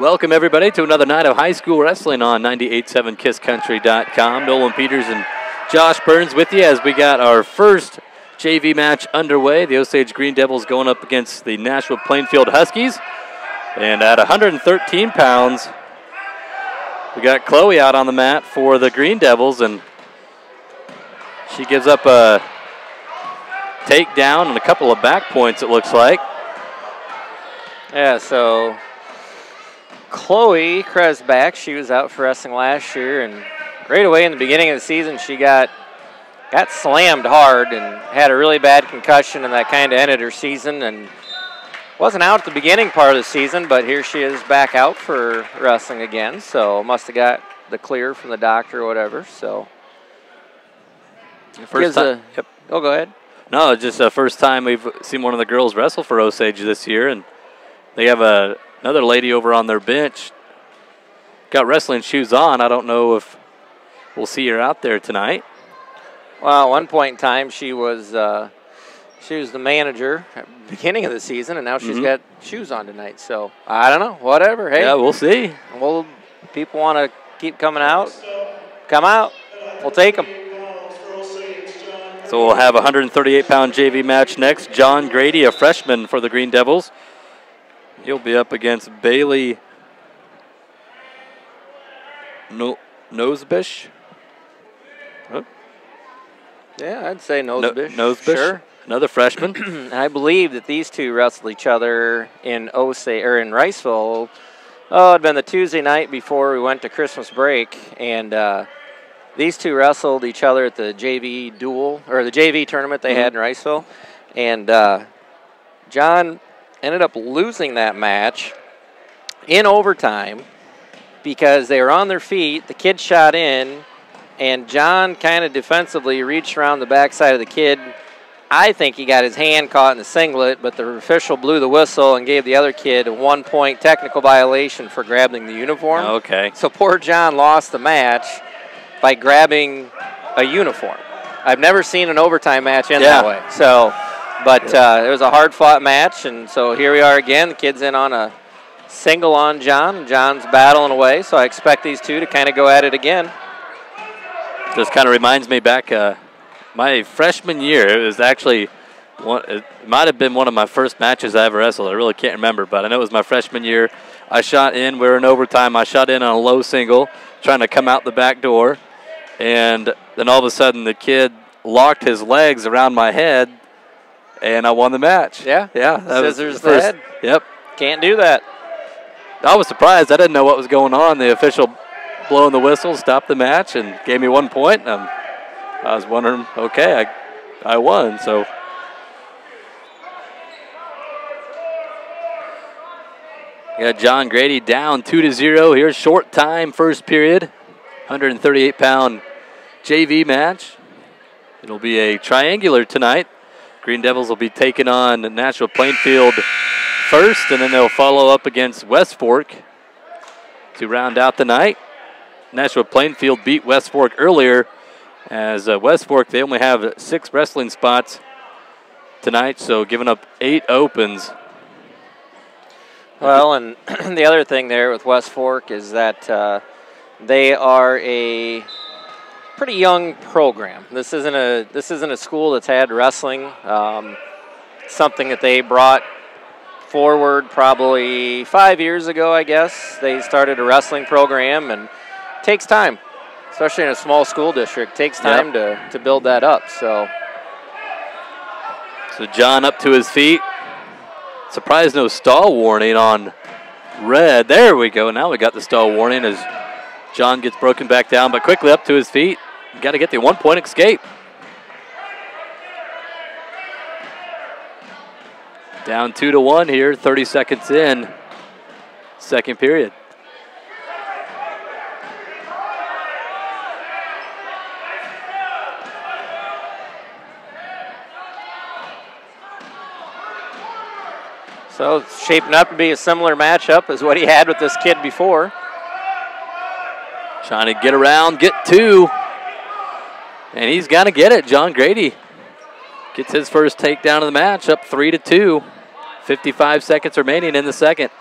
Welcome, everybody, to another night of high school wrestling on 98.7 KissCountry.com. Nolan Peters and Josh Burns with you as we got our first JV match underway. The Osage Green Devils going up against the Nashua-Plainfield Huskies. And at 113 pounds, we got Chloe out on the mat for the Green Devils, and she gives up a takedown and a couple of back points, it looks like. Yeah, so Chloe Kresbach, she was out for wrestling last year, and right away in the beginning of the season, she got slammed hard and had a really bad concussion, and that kind of ended her season. And wasn't out at the beginning part of the season, but here she is back out for wrestling again. So must have got the clear from the doctor or whatever. So first time. Yep. Oh, go ahead. No, just the first time we've seen one of the girls wrestle for Osage this year, and they have another lady over on their bench. Got wrestling shoes on. I don't know if we'll see her out there tonight. Well, at one point in time, she was the manager at the beginning of the season, and now she's got shoes on tonight. So I don't know. Whatever. Hey, yeah, we'll see. Well, people want to keep coming out. Come out. We'll take them. So we'll have a 138-pound JV match next. John Grady, a freshman for the Green Devils. He'll be up against Bailey Nosebish. Huh? Yeah, I'd say Nosebish. Nosebish, sure. Another freshman. I believe that these two wrestled each other in Osage or in Riceville. Oh, it'd been the Tuesday night before we went to Christmas break, and these two wrestled each other at the JV duel or the JV tournament they had in Riceville, and John ended up losing that match in overtime because they were on their feet. The kid shot in, and John kind of defensively reached around the backside of the kid. I think he got his hand caught in the singlet, but the official blew the whistle and gave the other kid a 1-point technical violation for grabbing the uniform. Okay. So poor John lost the match by grabbing a uniform. I've never seen an overtime match end that way. So, but it was a hard-fought match, and so here we are again. The kid's in on a single on John, and John's battling away, so I expect these two to kind of go at it again. Just kind of reminds me back my freshman year. It was actually it might have been one of my first matches I ever wrestled. I really can't remember, but I know it was my freshman year. I shot in. We were in overtime. I shot in on a low single, trying to come out the back door, and then all of a sudden the kid locked his legs around my head, and I won the match. Yeah. Scissors the head. Yep. Can't do that. I was surprised. I didn't know what was going on. The official blowing the whistle stopped the match and gave me 1 point. I was wondering, okay, I won. So we got John Grady down 2-0. Here's short time, first period. 138-pound JV match. It'll be a triangular tonight. Green Devils will be taking on Nashua-Plainfield first, and then they'll follow up against West Fork to round out the night. Nashua-Plainfield beat West Fork earlier, as West Fork, they only have 6 wrestling spots tonight, so giving up 8 opens. Well, and the other thing there with West Fork is that they are a pretty young program. This isn't a school that's had wrestling. Something that they brought forward probably 5 years ago, I guess. They started a wrestling program, and it takes time, especially in a small school district. It takes time to build that up. So John up to his feet. Surprised no stall warning on red. There we go. Now we got the stall warning as John gets broken back down, but quickly up to his feet. Got to get the 1-point escape. Down 2-1 here, 30 seconds in, second period. So it's shaping up to be a similar matchup as what he had with this kid before. Trying to get around, get 2. And he's got to get it. John Grady gets his first takedown of the match, up 3-2. 55 seconds remaining in the second.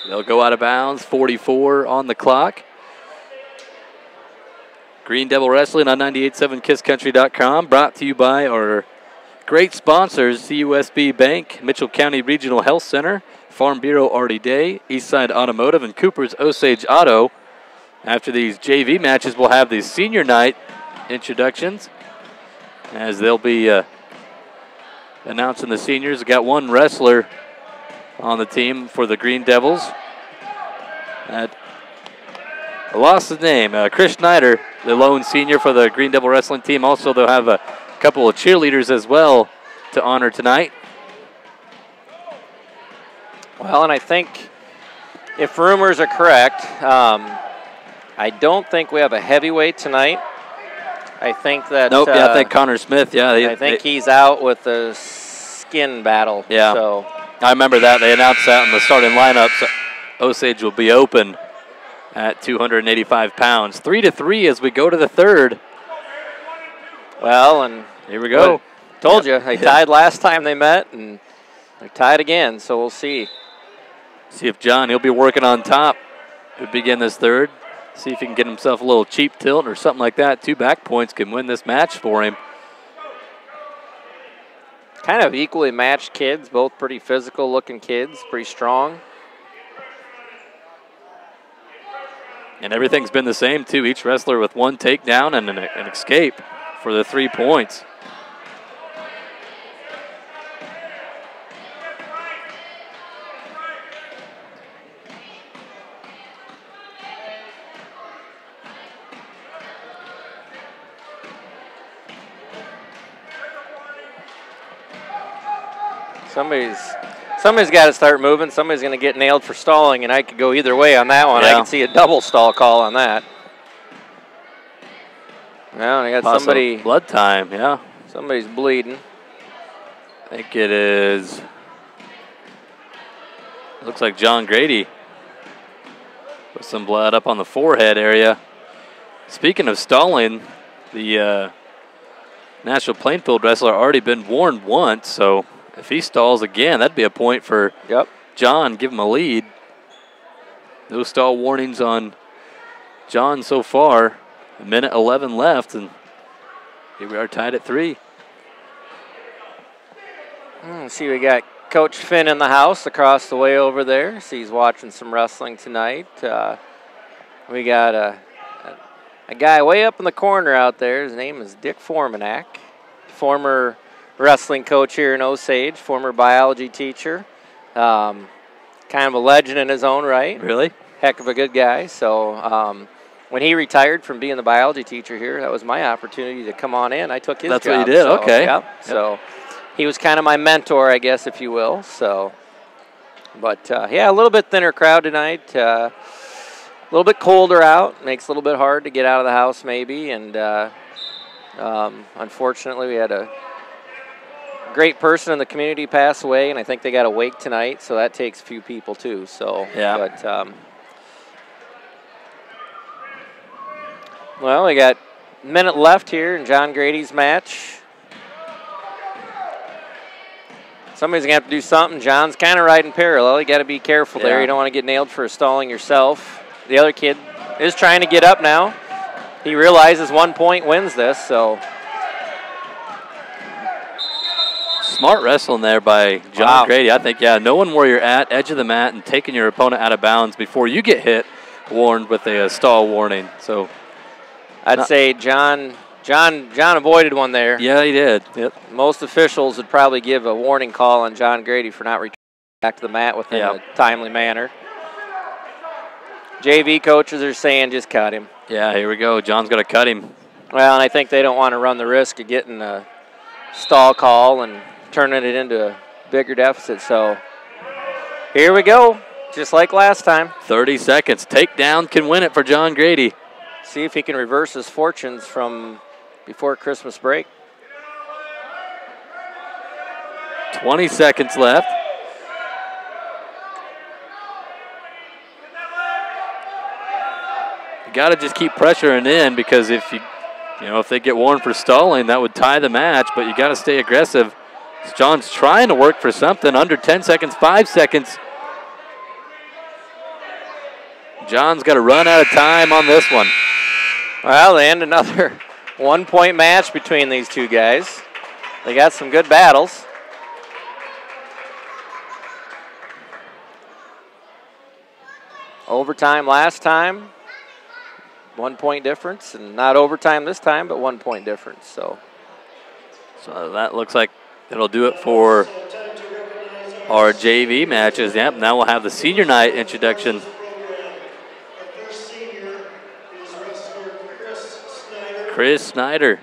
They'll go out of bounds, 44 on the clock. Green Devil Wrestling on 98.7 KissCountry.com, brought to you by our great sponsors, CUSB Bank, Mitchell County Regional Health Center, Farm Bureau Artie Day, Eastside Automotive, and Cooper's Osage Auto. After these JV matches, we'll have the senior night introductions, as they'll be announcing the seniors. We've got one wrestler on the team for the Green Devils. I lost his name. Chris Schneider, the lone senior for the Green Devil Wrestling team. Also, they'll have a couple of cheerleaders as well to honor tonight. Well, and I think if rumors are correct, I don't think we have a heavyweight tonight. I think that... Nope, yeah, I think Connor Smith, yeah. I think he's out with the skin battle. Yeah, so I remember that. They announced that in the starting lineup. So Osage will be open at 285 pounds. 3-3 as we go to the third. Well, and here we go. Told you, they tied last time they met, and they're tied again, so we'll see. See if John, he'll be working on top to begin this third. See if he can get himself a little cheap tilt or something like that. 2 back points can win this match for him. Kind of equally matched kids, both pretty physical looking kids, pretty strong. And everything's been the same too. Each wrestler with 1 takedown and an escape for the 3 points. Somebody's got to start moving. Somebody's going to get nailed for stalling, and I could go either way on that one. Yeah. I can see a double stall call on that. Well, I got somebody. Blood time, yeah. Somebody's bleeding. I think it is. Looks like John Grady with some blood up on the forehead area. Speaking of stalling, the Nashua-Plainfield wrestler already been warned once, so if he stalls again, that'd be a point for John. Give him a lead. No stall warnings on John so far. 1:11 left, and here we are tied at 3. See, we got Coach Finn in the house across the way over there. See, he's watching some wrestling tonight. We got a guy way up in the corner out there. His name is Dick Formanak, former wrestling coach here in Osage, former biology teacher. Kind of a legend in his own right. Really? Heck of a good guy. So when he retired from being the biology teacher here, that was my opportunity to come on in. I took his job. That's what you did, so, okay. Yep. So he was kind of my mentor, I guess, if you will. So, but yeah, a little bit thinner crowd tonight. A little bit colder out. Makes it a little bit hard to get out of the house maybe. And unfortunately, we had a great person in the community pass away, and I think they got a wake tonight, so that takes a few people too. So, yeah. But well, we got a minute left here in John Grady's match. Somebody's gonna have to do something. John's kind of riding parallel. You got to be careful there. You don't want to get nailed for stalling yourself. The other kid is trying to get up now. He realizes 1 point wins this, so. Smart wrestling there by John Grady. I think, yeah, knowing where you're at, edge of the mat, and taking your opponent out of bounds before you get hit, warned with a stall warning. So I'd say John avoided one there. Yeah, he did. Yep. Most officials would probably give a warning call on John Grady for not returning back to the mat within a timely manner. JV coaches are saying just cut him. Yeah, here we go. John's going to cut him. Well, and I think they don't want to run the risk of getting a stall call and turning it into a bigger deficit. So here we go, just like last time. 30 seconds. Takedown can win it for John Grady. See if he can reverse his fortunes from before Christmas break. 20 seconds left. You got to just keep pressuring in, because if if they get warned for stalling, that would tie the match, but you got to stay aggressive. John's trying to work for something. Under 10 seconds, 5 seconds. John's got to run out of time on this one. Well, they end another 1-point match between these two guys. They got some good battles. Overtime last time, 1 point difference, and not overtime this time, but 1 point difference. So that looks like it'll do it for our JV matches. Yep, now we'll have the senior night introduction. Chris Snyder,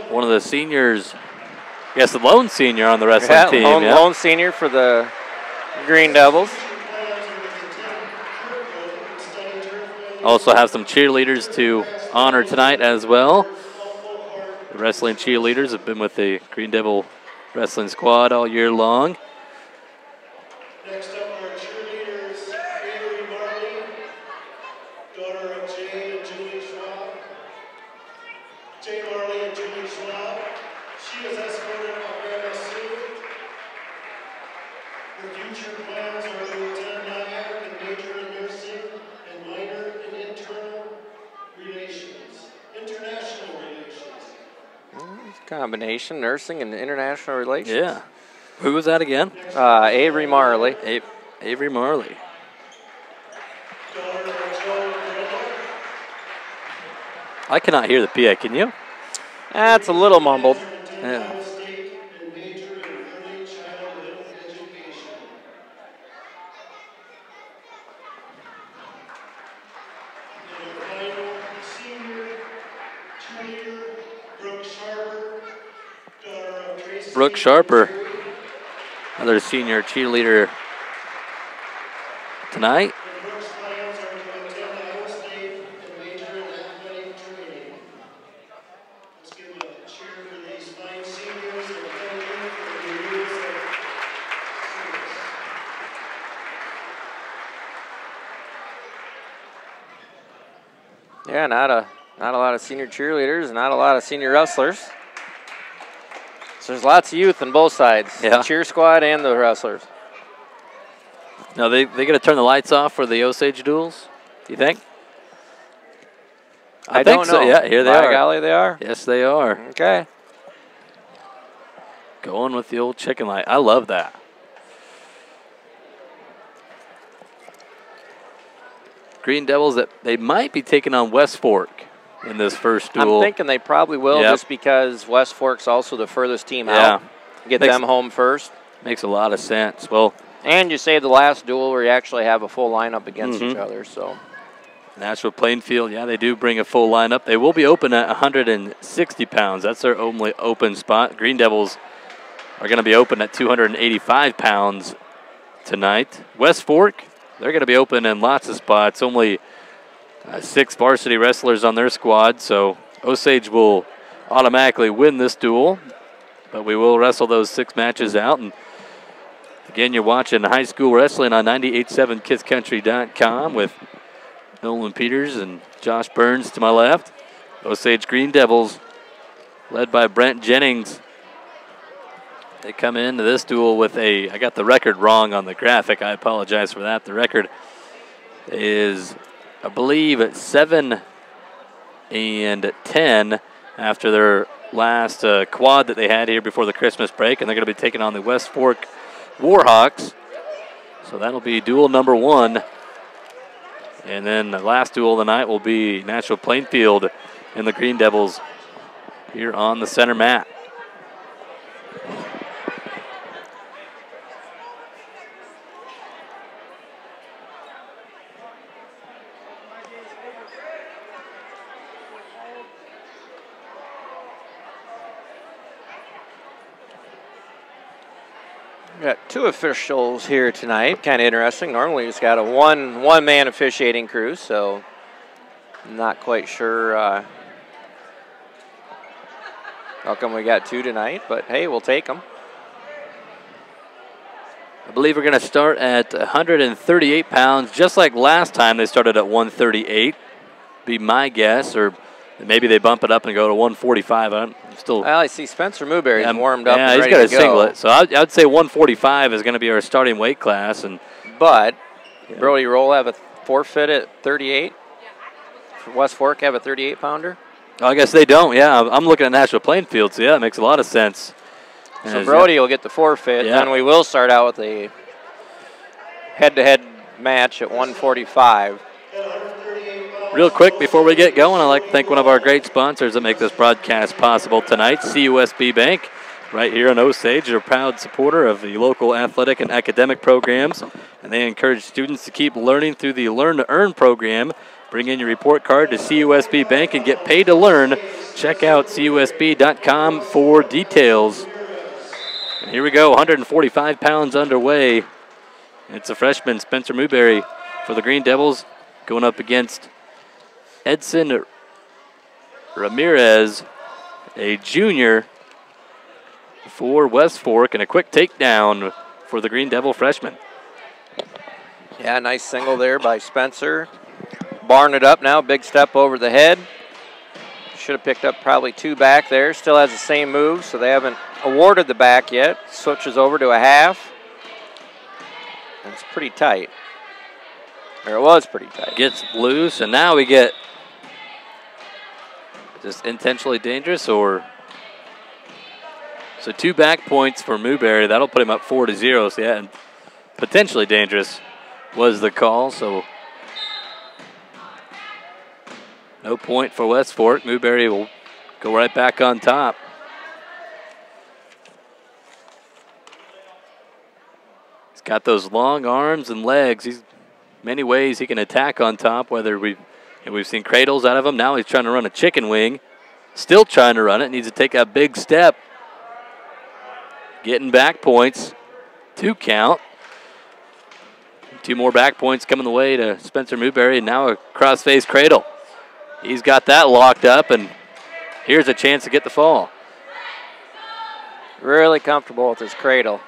one of the seniors, I guess the lone senior on the wrestling team. Lone senior for the Green Devils. Also have some cheerleaders to honor tonight as well. The wrestling cheerleaders have been with the Green Devil wrestling squad all year long. Next up are cheerleaders Avery Marley, daughter of Jay and Julie Schwab. Jay Marley and Julie Schwab. She is escorted by MSU. Her future plans are to attend NIAC and major in nursing and minor in international relations. Combination, nursing and international relations. Yeah. Who was that again? Avery Marley. Avery Marley. I cannot hear the PA, can you? That's a little mumbled. Yeah. Brooke Sharper, another senior cheerleader tonight. Yeah, not a lot of senior cheerleaders, not a lot of senior wrestlers. So there's lots of youth on both sides, yeah. The cheer squad and the wrestlers. Now they going to turn the lights off for the Osage duels, do you think? I don't know. So. Yeah, here they By are. golly, they are. Yes, they are. Okay. Going with the old chicken light. I love that. Green Devils, that they might be taking on West Fork in this first duel. I'm thinking they probably will, just because West Fork's also the furthest team out. Get them home first. Makes a lot of sense. Well, and you save the last duel where you actually have a full lineup against each other. So Nashua-Plainfield, they do bring a full lineup. They will be open at 160 pounds. That's their only open spot. Green Devils are going to be open at 285 pounds tonight. West Fork, they're going to be open in lots of spots. Only 6 varsity wrestlers on their squad, so Osage will automatically win this duel, but we will wrestle those 6 matches out. And again, you're watching high school wrestling on 98.7kidscountry.com with Nolan Peters and Josh Burns to my left. Osage Green Devils, led by Brent Jennings. They come into this duel with I got the record wrong on the graphic. I apologize for that. The record is, I believe, 7-10 after their last quad that they had here before the Christmas break, and they're going to be taking on the West Fork Warhawks. So that'll be duel number 1. And then the last duel of the night will be Nashua-Plainfield and the Green Devils here on the center mat. We got 2 officials here tonight. Kind of interesting. Normally it's got a one-man officiating crew, so not quite sure how come we got 2 tonight, but hey, we'll take them. I believe we're going to start at 138 pounds, just like last time they started at 138, be my guess, or Maybe they bump it up and go to 145. I'm still. Well, I see Spencer Newberry's warmed up. Yeah, and he's ready got a to go. singlet. So I'd say 145 is going to be our starting weight class. But Brody Roll have a forfeit at 38. West Fork have a 38-pounder. I guess they don't. Yeah, I'm looking at Nashua-Plainfield, so yeah, it makes a lot of sense. So Brody will get the forfeit, and then we will start out with a head-to-head match at 145. Real quick before we get going, I'd like to thank one of our great sponsors that make this broadcast possible tonight, CUSB Bank, right here in Osage. They're a proud supporter of the local athletic and academic programs, and they encourage students to keep learning through the Learn to Earn program. Bring in your report card to CUSB Bank and get paid to learn. Check out CUSB.com for details. And here we go, 145 pounds underway. It's a freshman, Spencer Newberry, for the Green Devils, going up against Edson Ramirez, a junior for West Fork, and a quick takedown for the Green Devil freshman. Yeah, nice single there by Spencer. Barring it up now, big step over the head. Should have picked up probably 2 back there. Still has the same move, so they haven't awarded the back yet. Switches over to a half. And it's pretty tight. Or it was pretty tight. Gets loose, and now we get just intentionally dangerous, or so 2 back points for Newberry. That'll put him up 4-0. So yeah, and potentially dangerous was the call. So no point for West Fork. Newberry will go right back on top. He's got those long arms and legs. He's many ways he can attack on top, whether we've seen cradles out of him. Now he's trying to run a chicken wing. Still trying to run it. Needs to take a big step. Getting back points. 2 count. 2 more back points coming the way to Spencer Newberry, and now a cross-face cradle. He's got that locked up, and here's a chance to get the fall. Really comfortable with his cradle.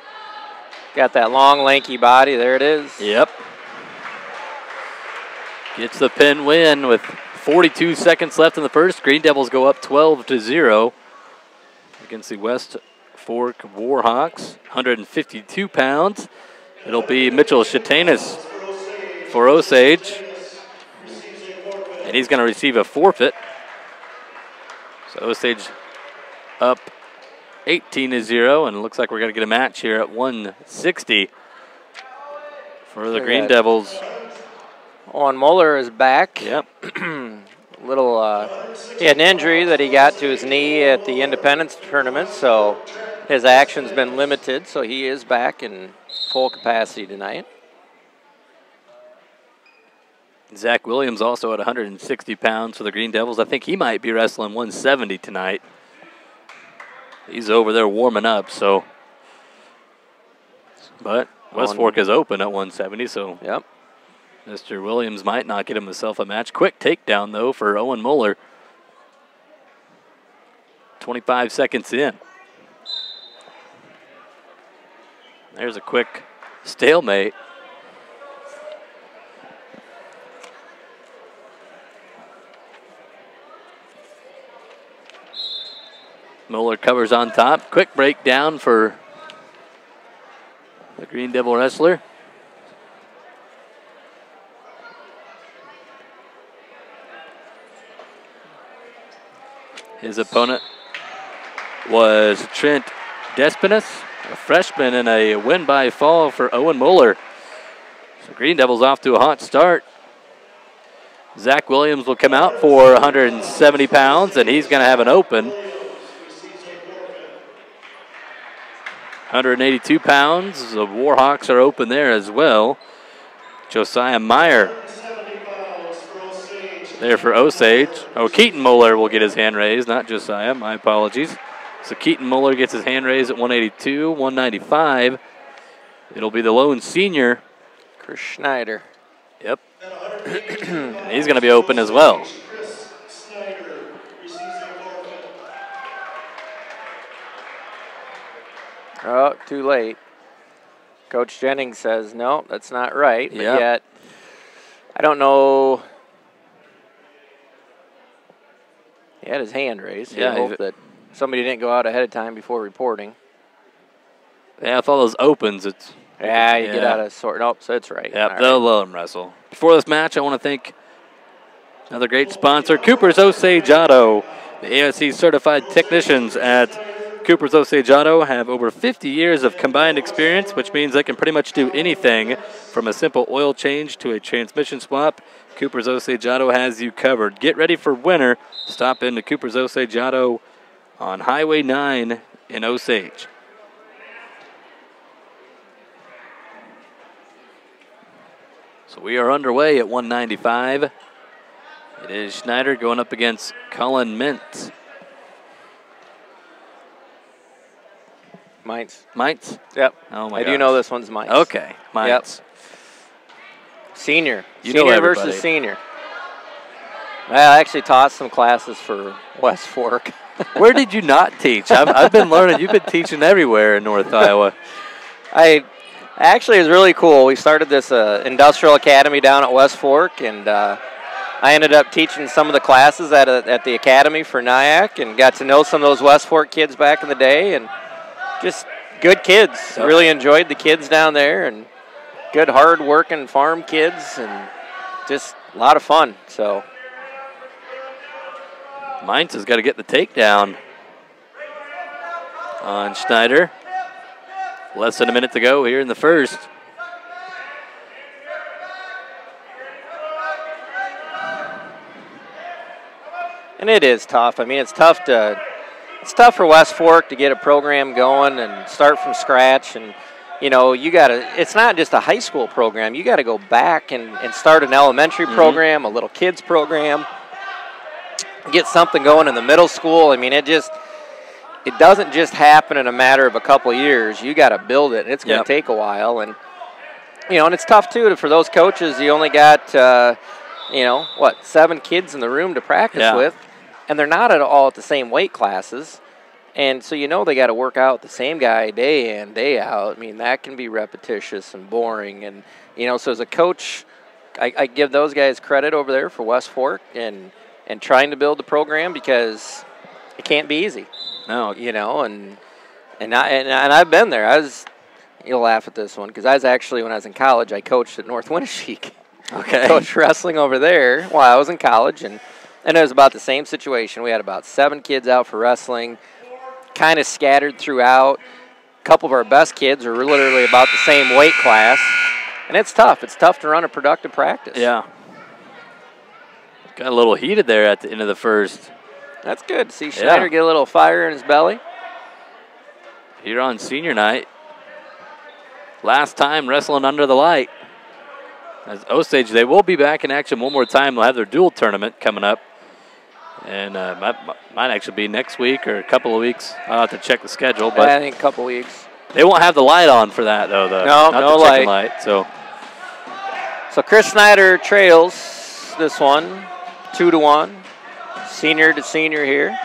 Got that long, lanky body. There it is. Yep. Gets the pin win with 42 seconds left in the first. Green Devils go up 12-0 against the West Fork Warhawks, 152 pounds. It'll be Mitchell Shatanis for Osage, and he's going to receive a forfeit. So Osage up 18-0, and it looks like we're going to get a match here at 160 for the Green Devils. Owen Muller is back. Yep. He had an injury that he got to his knee at the Independence tournament, so his action's been limited, so he is back in full capacity tonight. Zach Williams also at 160 pounds for the Green Devils. I think he might be wrestling 170 tonight. He's over there warming up, so. But West Fork is open at 170, so. Yep. Mr. Williams might not get himself a match. Quick takedown, though, for Owen Muller. 25 seconds in. There's a quick stalemate. Muller covers on top. Quick breakdown for the Green Devil wrestler. His opponent was Trent Despinas, a freshman, and a win by fall for Owen Muller. So Green Devils off to a hot start. Zach Williams will come out for 170 pounds, and he's going to have an open. 182 pounds. The Warhawks are open there as well. Josiah Meyer there for Osage. Oh, Keaton Muller will get his hand raised, not Josiah. My apologies. So Keaton Muller gets his hand raised at 182, 195. It'll be the lone senior, Chris Schneider. Yep. He's going to be open as well. Oh, too late. Coach Jennings says, no, that's not right. But yet, I don't know. He had his hand raised. Yeah, I hope that somebody didn't go out ahead of time before reporting. Yeah, with all those opens, it's... Yeah, you get out of sort. Nope, so it's right. Yeah, they'll let him wrestle. Before this match, I want to thank another great sponsor, Cooper's Osage Auto. The ASC certified technicians at Cooper's Osage Auto have over 50 years of combined experience, which means they can pretty much do anything from a simple oil change to a transmission swap. Cooper's Osage Auto has you covered. Get ready for winter. Stop into Cooper's Osage Auto on Highway 9 in Osage. So we are underway at 195. It is Schneider going up against Cullen Mintz. Mintz? Yep. Oh my I gosh. do know this one's Mintz. Okay, Mintz. Yep. Senior. You know Senior everybody. versus senior. Well, I actually taught some classes for West Fork. Where did you not teach? I've been learning. You've been teaching everywhere in North Iowa. Actually, it was really cool. We started this industrial academy down at West Fork, and I ended up teaching some of the classes at the academy for NIAC and got to know some of those West Fork kids back in the day, and just good kids. Yep. Really enjoyed the kids down there, and good, hard-working farm kids, and just a lot of fun. So Mintz has got to get the takedown on Schneider. Less than a minute to go here in the first. And it is tough. I mean, it's tough for West Fork to get a program going and start from scratch. And, you know, it's not just a high school program. You got to go back and start an elementary program, a little kids program, get something going in the middle school. I mean, it doesn't just happen in a matter of a couple of years. You got to build it, and it's going to take a while. And, you know, and it's tough, too, for those coaches. You only got, 7 kids in the room to practice with, and they're not all at the same weight classes. And so, they got to work out the same guy day in, day out. I mean, that can be repetitious and boring. And, so as a coach, I give those guys credit over there for West Fork and trying to build the program, because it can't be easy. No, and I've been there. You'll laugh at this one, because I was actually, when I was in college, I coached at North Winneshiek. Okay. I coached wrestling over there while I was in college, and it was about the same situation. We had about 7 kids out for wrestling, kind of scattered throughout. A couple of our best kids are literally about the same weight class, and it's tough. It's tough to run a productive practice. Yeah. Got a little heated there at the end of the first. That's good to see Schneider get a little fire in his belly. Here on senior night. Last time wrestling under the light. As Osage, they will be back in action one more time. They'll have their dual tournament coming up. And might actually be next week or a couple of weeks. I'll have to check the schedule. But I think a couple weeks. They won't have the light on for that, though. No light. So Chris Snyder trails this one, 2-1. Senior to senior here.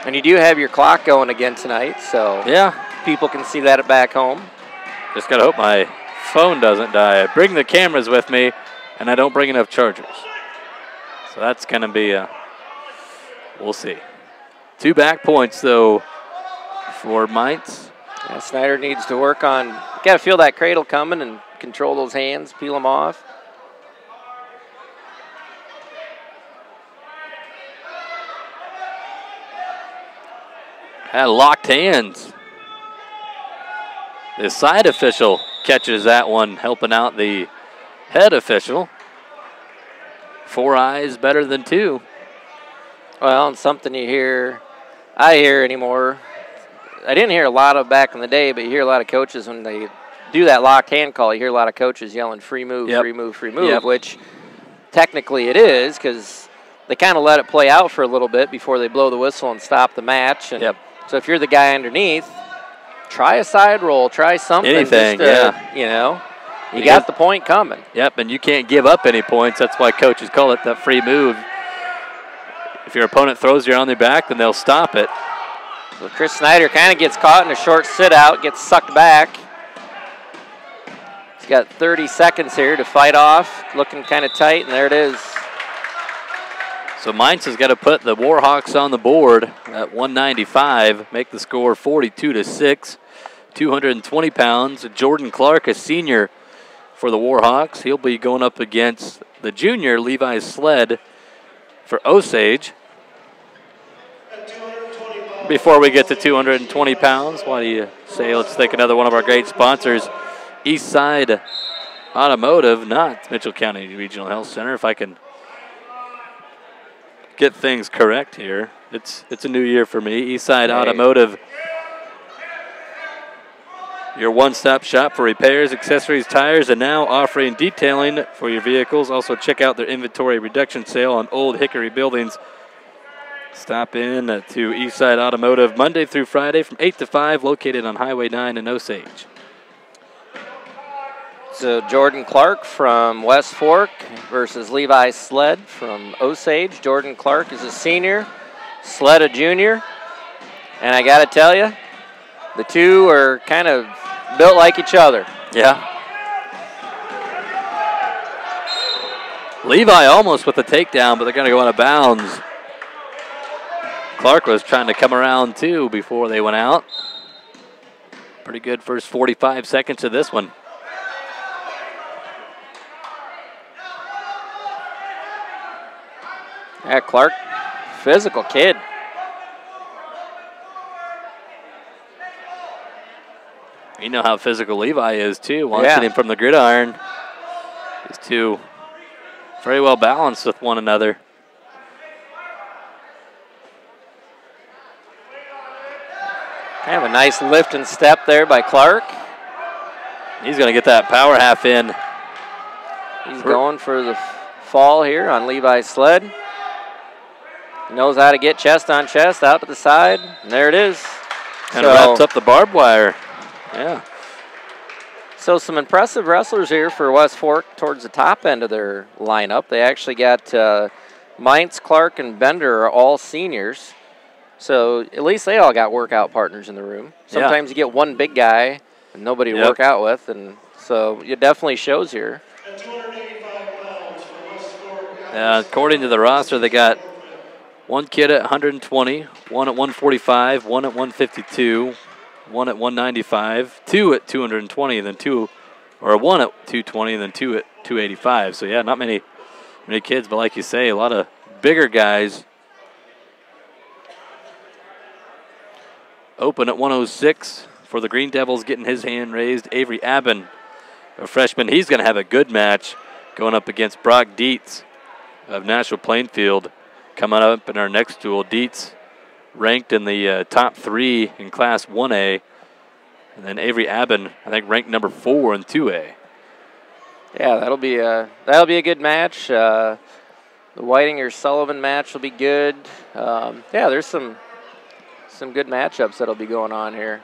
And you do have your clock going again tonight, so people can see that back home. Just got to hope my phone doesn't die. I bring the cameras with me, and I don't bring enough chargers. So that's going to be we'll see. 2 back points, though, for Mintz. Yeah, Snyder needs to work on, got to feel that cradle coming and control those hands, peel them off. Had locked hands. The side official catches that one, helping out the head official. 4 eyes better than 2. Well, and something I hear anymore. I didn't hear a lot of back in the day, but you hear a lot of coaches when they do that locked hand call, you hear a lot of coaches yelling free move, free move, free move, which technically it is, because they kind of let it play out for a little bit before they blow the whistle and stop the match. And so if you're the guy underneath, try a side roll, try something. Anything, you got the point coming. Yep, and you can't give up any points. That's why coaches call it that free move. If your opponent throws you on their back, then they'll stop it. So Chris Snyder kind of gets caught in a short sit-out, gets sucked back. He's got 30 seconds here to fight off, looking kind of tight, and there it is. So Mainz has got to put the Warhawks on the board at 195, make the score 42-6. 220 pounds. Jordan Clark, a senior for the Warhawks. He'll be going up against the junior Levi Sled for Osage. Before we get to 220 pounds, why do you say let's thank another one of our great sponsors, Eastside Automotive, not Mitchell County Regional Health Center. If I can get things correct here. It's a new year for me. Eastside Automotive, your one-stop shop for repairs, accessories, tires, and now offering detailing for your vehicles. Also check out their inventory reduction sale on old Hickory buildings. Stop in to Eastside Automotive Monday through Friday from 8 to 5, located on Highway 9 in Osage. So Jordan Clark from West Fork versus Levi Sled from Osage. Jordan Clark is a senior, Sled a junior. And I got to tell you, the two are kind of built like each other. Yeah. Levi almost with the takedown, but they're going to go out of bounds. Clark was trying to come around too before they went out. Pretty good first 45 seconds of this one. Yeah, Clark, physical kid. You know how physical Levi is too. Watching him from the gridiron. These two very well balanced with one another. Kind of a nice lift and step there by Clark. He's going to get that power half in. He's going for the fall here on Levi's Sled. He knows how to get chest on chest out to the side, and there it is. Kind of wraps up the barbed wire. Yeah. So some impressive wrestlers here for West Fork towards the top end of their lineup. They actually got Mainz, Clark, and Bender are all seniors. So at least they all got workout partners in the room. Sometimes you get one big guy and nobody to work out with, and so it definitely shows here. According to the roster, they got one kid at 120, one at 145, one at 152, one at 195, two at 220, and then one at 220, and then two at 285. So yeah, not many kids, but like you say, a lot of bigger guys. Open at 106 for the Green Devils, getting his hand raised. Avery Aben, a freshman, he's going to have a good match going up against Brock Dietz of Nashua-Plainfield. Coming up in our next duel, Dietz ranked in the top 3 in Class 1A. And then Avery Aben, I think, ranked number 4 in 2A. Yeah, that'll be a good match. The Whitinger-Sullivan match will be good. Yeah, there's some good matchups that'll be going on here.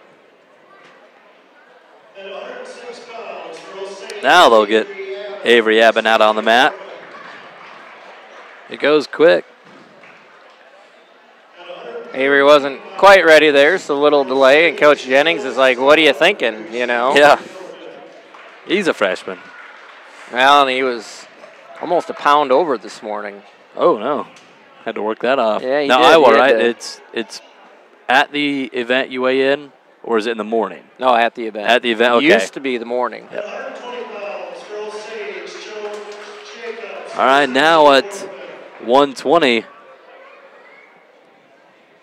Now they'll get Avery Aben out on the mat. It goes quick. Avery wasn't quite ready there, so a little delay, and Coach Jennings is like, what are you thinking, you know? Yeah. He's a freshman. Well, and he was almost a pound over this morning. Oh, no. Had to work that off. Yeah, he now, did. Iowa, right? It's at the event you weigh in, or is it in the morning? No, at the event. At the event, okay. It used to be the morning. Yep. All right, now at 120.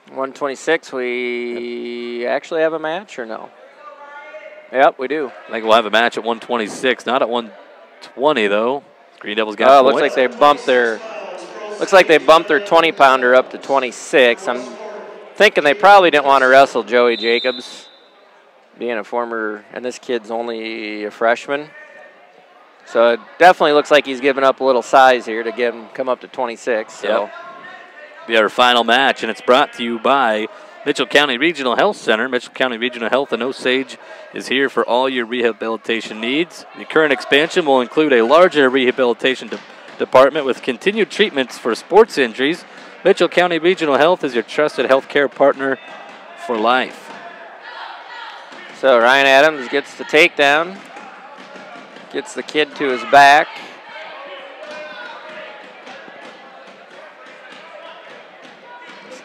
126, we actually have a match or no? Yep, we do. I think we'll have a match at 126, not at 120 though. Green Devils got points. Looks like they bumped their 20-pounder up to 26. I'm thinking they probably didn't want to wrestle Joey Jacobs, being a former, and this kid's only a freshman. So it definitely looks like he's giving up a little size here to get him come up to 26. So. Yep. Be our final match, and it's brought to you by Mitchell County Regional Health Center. Mitchell County Regional Health in Osage is here for all your rehabilitation needs. The current expansion will include a larger rehabilitation department with continued treatments for sports injuries. Mitchell County Regional Health is your trusted health care partner for life. So Ryan Adams gets the takedown, gets the kid to his back.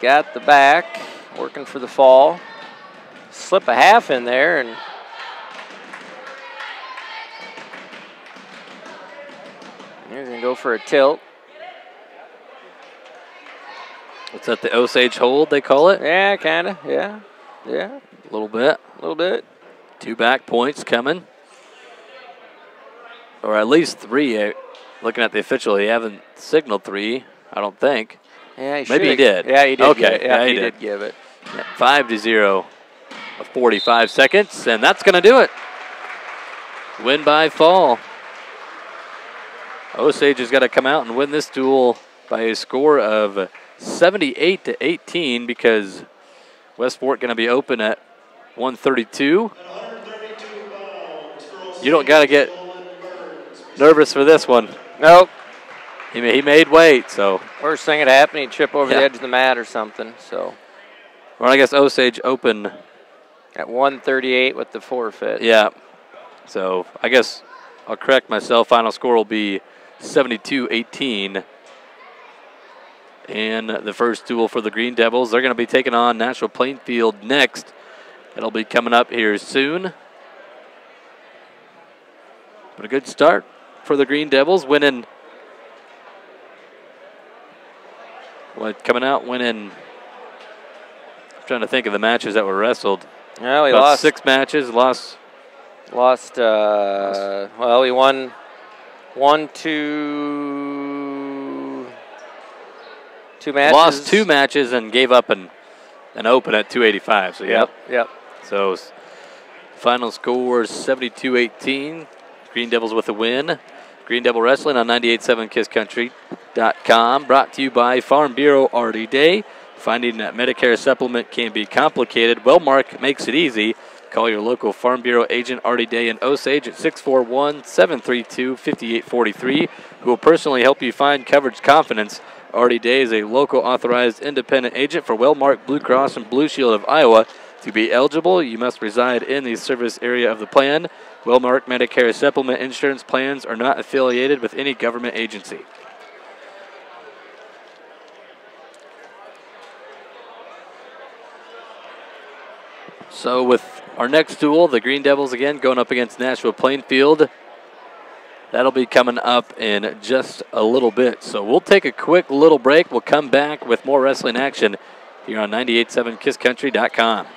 got the back, working for the fall. Slip a half in there, and you're going to go for a tilt. What's that, the Osage hold, they call it? Yeah, kind of. Yeah. A little bit. A little bit. 2 back points coming. Or at least 3. Looking at the official, he haven't signaled 3, I don't think. Yeah, Maybe he did. Yeah, he did. Okay, Yeah, he did. did give it. 5-0 of 45 seconds, and that's going to do it. Win by fall. Osage has got to come out and win this duel by a score of 78-18 because Westport going to be open at 132. You don't got to get nervous for this one. Nope. He made weight, so. Worst thing that happened, he'd trip over the edge of the mat or something. So. Well, I guess Osage open at 138 with the forfeit. Yeah. So I guess I'll correct myself. Final score will be 72-18. And the first duel for the Green Devils, they're going to be taking on Nashua-Plainfield next. It'll be coming up here soon. But a good start for the Green Devils, winning. Winning. I'm trying to think of the matches that were wrestled. Well, he About lost 6 matches. Lost. Well, he won 2 matches. Lost 2 matches and gave up an open at 285. So Yep. So final score is 72-18. Green Devils with a win. Green Devil Wrestling on 98.7 KissCountry.com. Brought to you by Farm Bureau Artie Day. Finding that Medicare supplement can be complicated. Wellmark makes it easy. Call your local Farm Bureau agent Artie Day in Osage at 641-732-5843, who will personally help you find coverage confidence. Artie Day is a local authorized independent agent for Wellmark Blue Cross and Blue Shield of Iowa. To be eligible, you must reside in the service area of the plan. Wellmark Medicare supplement insurance plans are not affiliated with any government agency. So with our next duel, the Green Devils again going up against Nashua-Plainfield. That'll be coming up in just a little bit. So we'll take a quick little break. We'll come back with more wrestling action here on 98.7 KissCountry.com.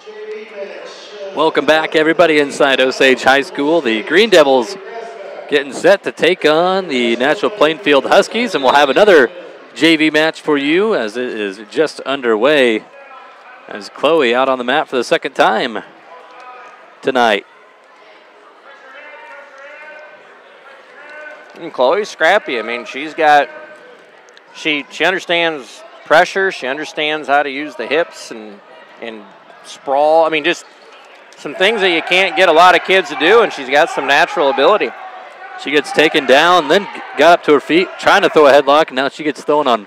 JV match. Welcome back, everybody, inside Osage High School. The Green Devils getting set to take on the Nashua-Plainfield Huskies, and we'll have another JV match for you as it is just underway. As Chloe out on the mat for the second time tonight. And Chloe's scrappy. I mean, she understands pressure. She understands how to use the hips and sprawl. I mean, just some things that you can't get a lot of kids to do, and she's got some natural ability. She gets taken down, then got up to her feet, trying to throw a headlock, and now she gets thrown on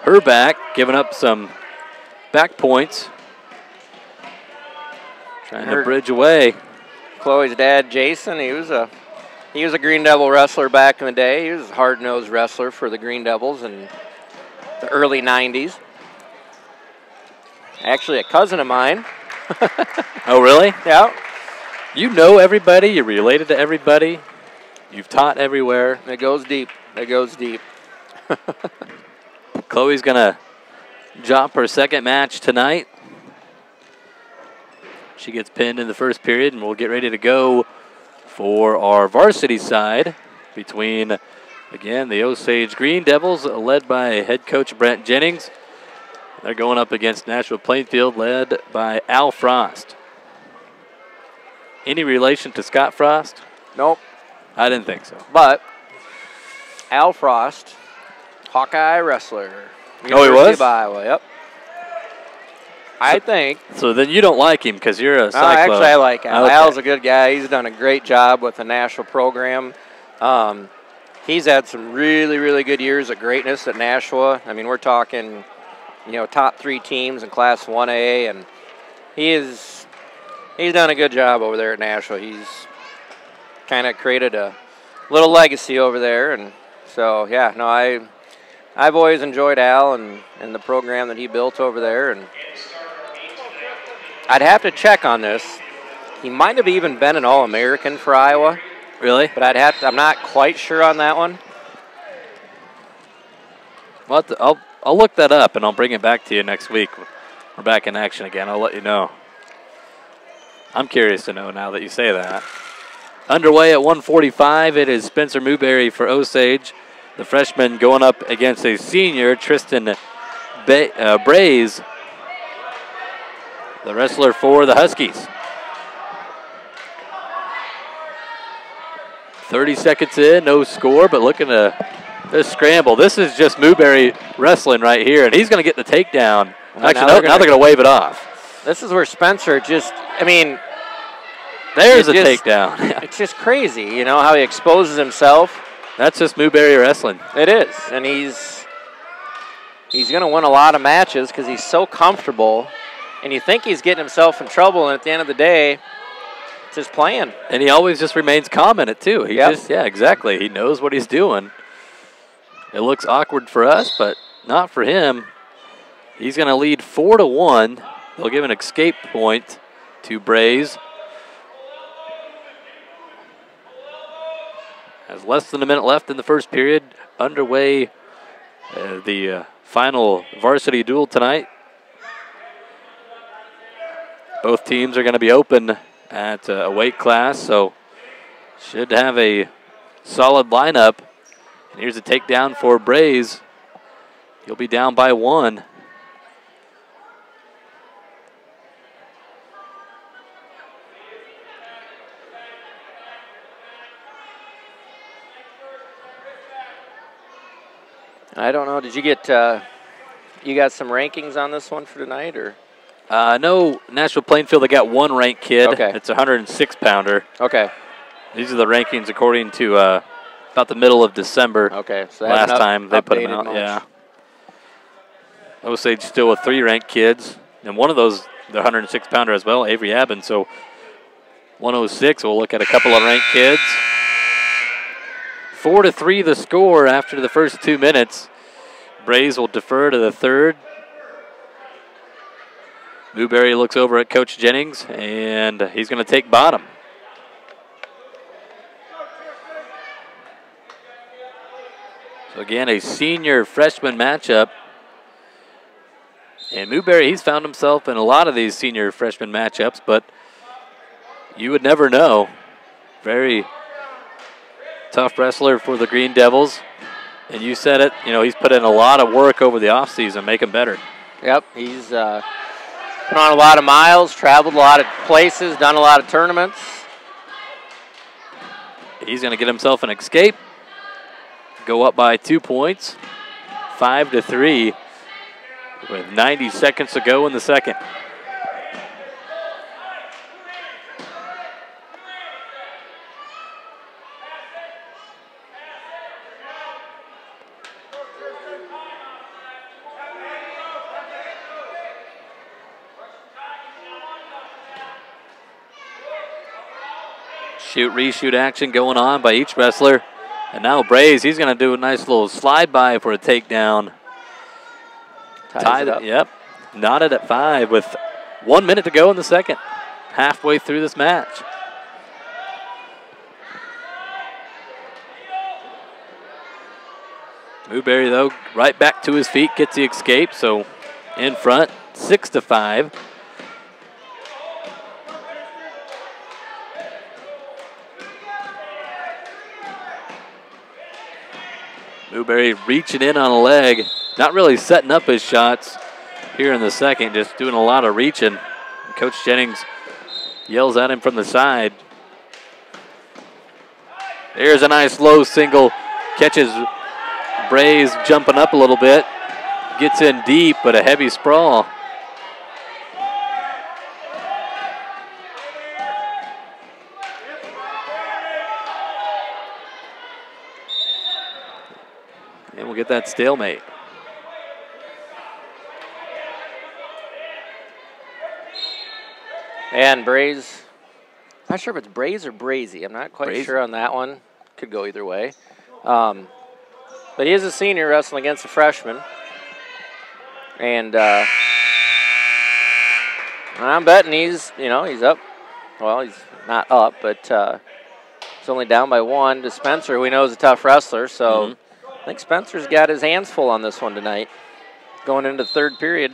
her back, giving up some back points. Trying to bridge away. Chloe's dad, Jason, he was a Green Devil wrestler back in the day. He was a hard-nosed wrestler for the Green Devils in the early 90s. Actually, a cousin of mine. Oh, really? Yeah. You know everybody. You're related to everybody. You've taught everywhere. It goes deep. It goes deep. Chloe's going to drop her second match tonight. She gets pinned in the first period, and we'll get ready to go for our varsity side between, again, the Osage Green Devils, led by head coach Brent Jennings. They're going up against Nashua-Plainfield, led by Al Frost. Any relation to Scott Frost? Nope. I didn't think so. But Al Frost, Hawkeye wrestler. Oh, he was? Of Iowa, yep. I think. So then you don't like him because you're a Cyclone. Actually, I like Al. Okay. Al's a good guy. He's done a great job with the national program. He's had some really, really good years of greatness at Nashua. I mean, we're talking, top 3 teams in Class 1A, and he's done a good job over there at Nashua. He's kind of created a little legacy over there, and so yeah, no, I've always enjoyed Al and the program that he built over there, and I'd have to check on this. He might have even been an All-American for Iowa. Really? But I'm not quite sure on that one. Well, I'll look that up, and I'll bring it back to you next week. We're back in action again. I'll let you know. I'm curious to know now that you say that. Underway at 1:45, it is Spencer Newberry for Osage. The freshman going up against a senior, Tristan Braze, the wrestler for the Huskies. 30 seconds in, no score, but looking to scramble. This is just Newberry wrestling right here, and he's going to get the takedown. Well, Actually, now they're going to wave it off. This is where Spencer just, there's a takedown. It's just crazy, how he exposes himself. That's just Newberry wrestling. It is, and he's going to win a lot of matches because he's so comfortable, and you think he's getting himself in trouble, and at the end of the day, it's his plan. And he always just remains calm in it, too. Yeah, exactly. He knows what he's doing. It looks awkward for us, but not for him. He's going to lead 4-1. They'll give an escape point to Braze. Has less than a minute left in the first period. Underway, the final varsity duel tonight. Both teams are going to be open at a weight class, so should have a solid lineup. And here's a takedown for Braze. He'll be down by 1. I don't know. Did you get you got some rankings on this one for tonight, or? No, Nashua-Plainfield, they got 1 ranked kid. Okay. It's a 106-pounder. Okay. These are the rankings according to about the middle of December. Okay. So last time they put them out. Much. Yeah. Osage still with 3 ranked kids, and one of those, the 106-pounder as well, Avery Abbin. So 106, we'll look at a couple of ranked kids. 4-3 the score after the first 2 minutes. Braze will defer to the third. Newberry looks over at Coach Jennings, and he's going to take bottom. So again, a senior freshman matchup. And Newberry, he's found himself in a lot of these senior freshman matchups, but you would never know. Very tough wrestler for the Green Devils. And you said it, you know, he's put in a lot of work over the offseason, make him better. Yep, he's put on a lot of miles, traveled a lot of places, done a lot of tournaments. He's going to get himself an escape, go up by 2 points, 5-3, with 90 seconds to go in the second. Shoot, reshoot action going on by each wrestler. And now Braze, he's going to do a nice little slide by for a takedown. Tied it up. Yep. Knotted at 5 with 1 minute to go in the second. Halfway through this match. Newberry, though, right back to his feet, gets the escape. So in front, 6-5. Newberry reaching in on a leg, not really setting up his shots here in the second, just doing a lot of reaching. Coach Jennings yells at him from the side. There's a nice low single, catches Braze jumping up a little bit, gets in deep, but a heavy sprawl. And we'll get that stalemate. And Braze, not sure if it's Braze or Brazy. I'm not quite Braze. sure on that one. Could go either way. But he is a senior wrestling against a freshman. And I'm betting he's up. Well, he's not up, but he's only down by 1 to Spencer, who we know is a tough wrestler. So I think Spencer's got his hands full on this one tonight, going into the third period.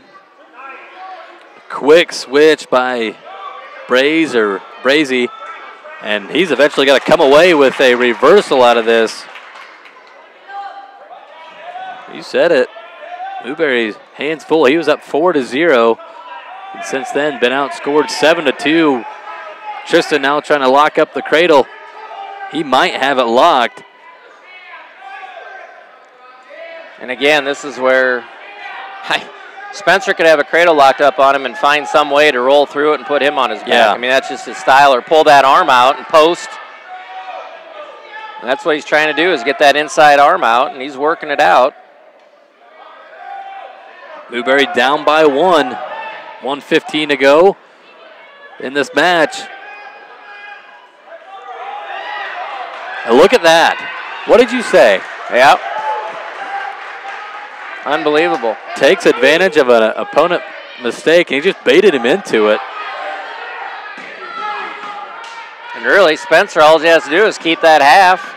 Quick switch by Braze or Brazy, and he's eventually got to come away with a reversal out of this. You said it. Newberry's hands full. He was up 4-0, and since then been outscored 7-2. Tristan now trying to lock up the cradle. He might have it locked. And again, this is where Spencer could have a cradle locked up on him and find some way to roll through it and put him on his back. Yeah. I mean, that's just his style, or pull that arm out and post. And that's what he's trying to do, is get that inside arm out, and he's working it out. Newberry down by 1. 1:15 to go in this match. And look at that. What did you say? Yep. Unbelievable. Takes advantage of an opponent mistake, and he just baited him into it. And really, Spencer, all he has to do is keep that half,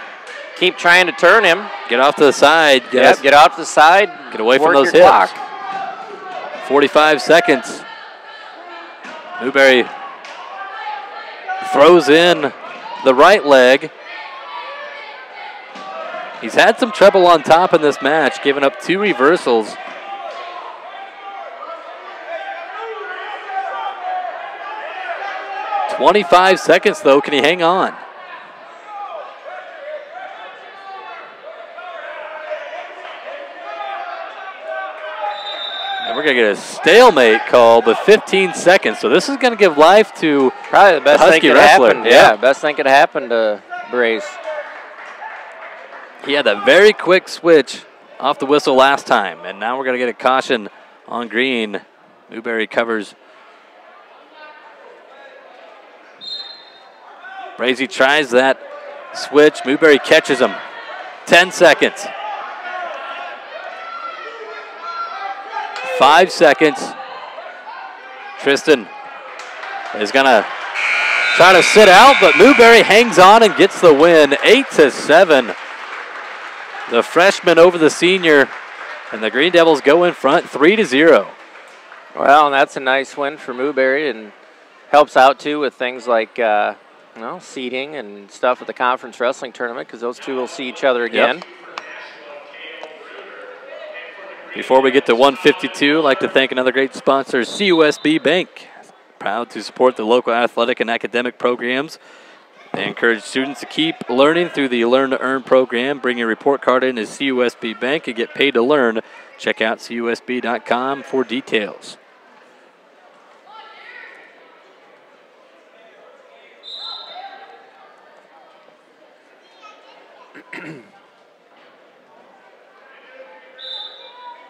keep trying to turn him. Get off to the side. Yep, get off to the side. Get away from work those your hips. clock. 45 seconds. Newberry throws in the right leg. He's had some trouble on top in this match, giving up 2 reversals. "25 seconds, though. Can he hang on? And we're going to get a stalemate called with 15 seconds. So this is going to give life to probably the best Husky thing could wrestler. happen. Yeah, best thing could happen to Braze. He had that very quick switch off the whistle last time, and now we're going to get a caution on green. Newberry covers. Brazy tries that switch. Newberry catches him. 10 seconds. 5 seconds. Tristan is going to try to sit out, but Newberry hangs on and gets the win, 8-7. The freshman over the senior, and the Green Devils go in front 3-0. Well, and that's a nice win for Newberry and helps out, too, with things like seeding and stuff at the conference wrestling tournament because those two will see each other again. Yep. Before we get to 152, I'd like to thank another great sponsor, CUSB Bank. Proud to support the local athletic and academic programs. They encourage students to keep learning through the Learn to Earn program. Bring your report card in to CUSB Bank and get paid to learn. Check out CUSB.com for details.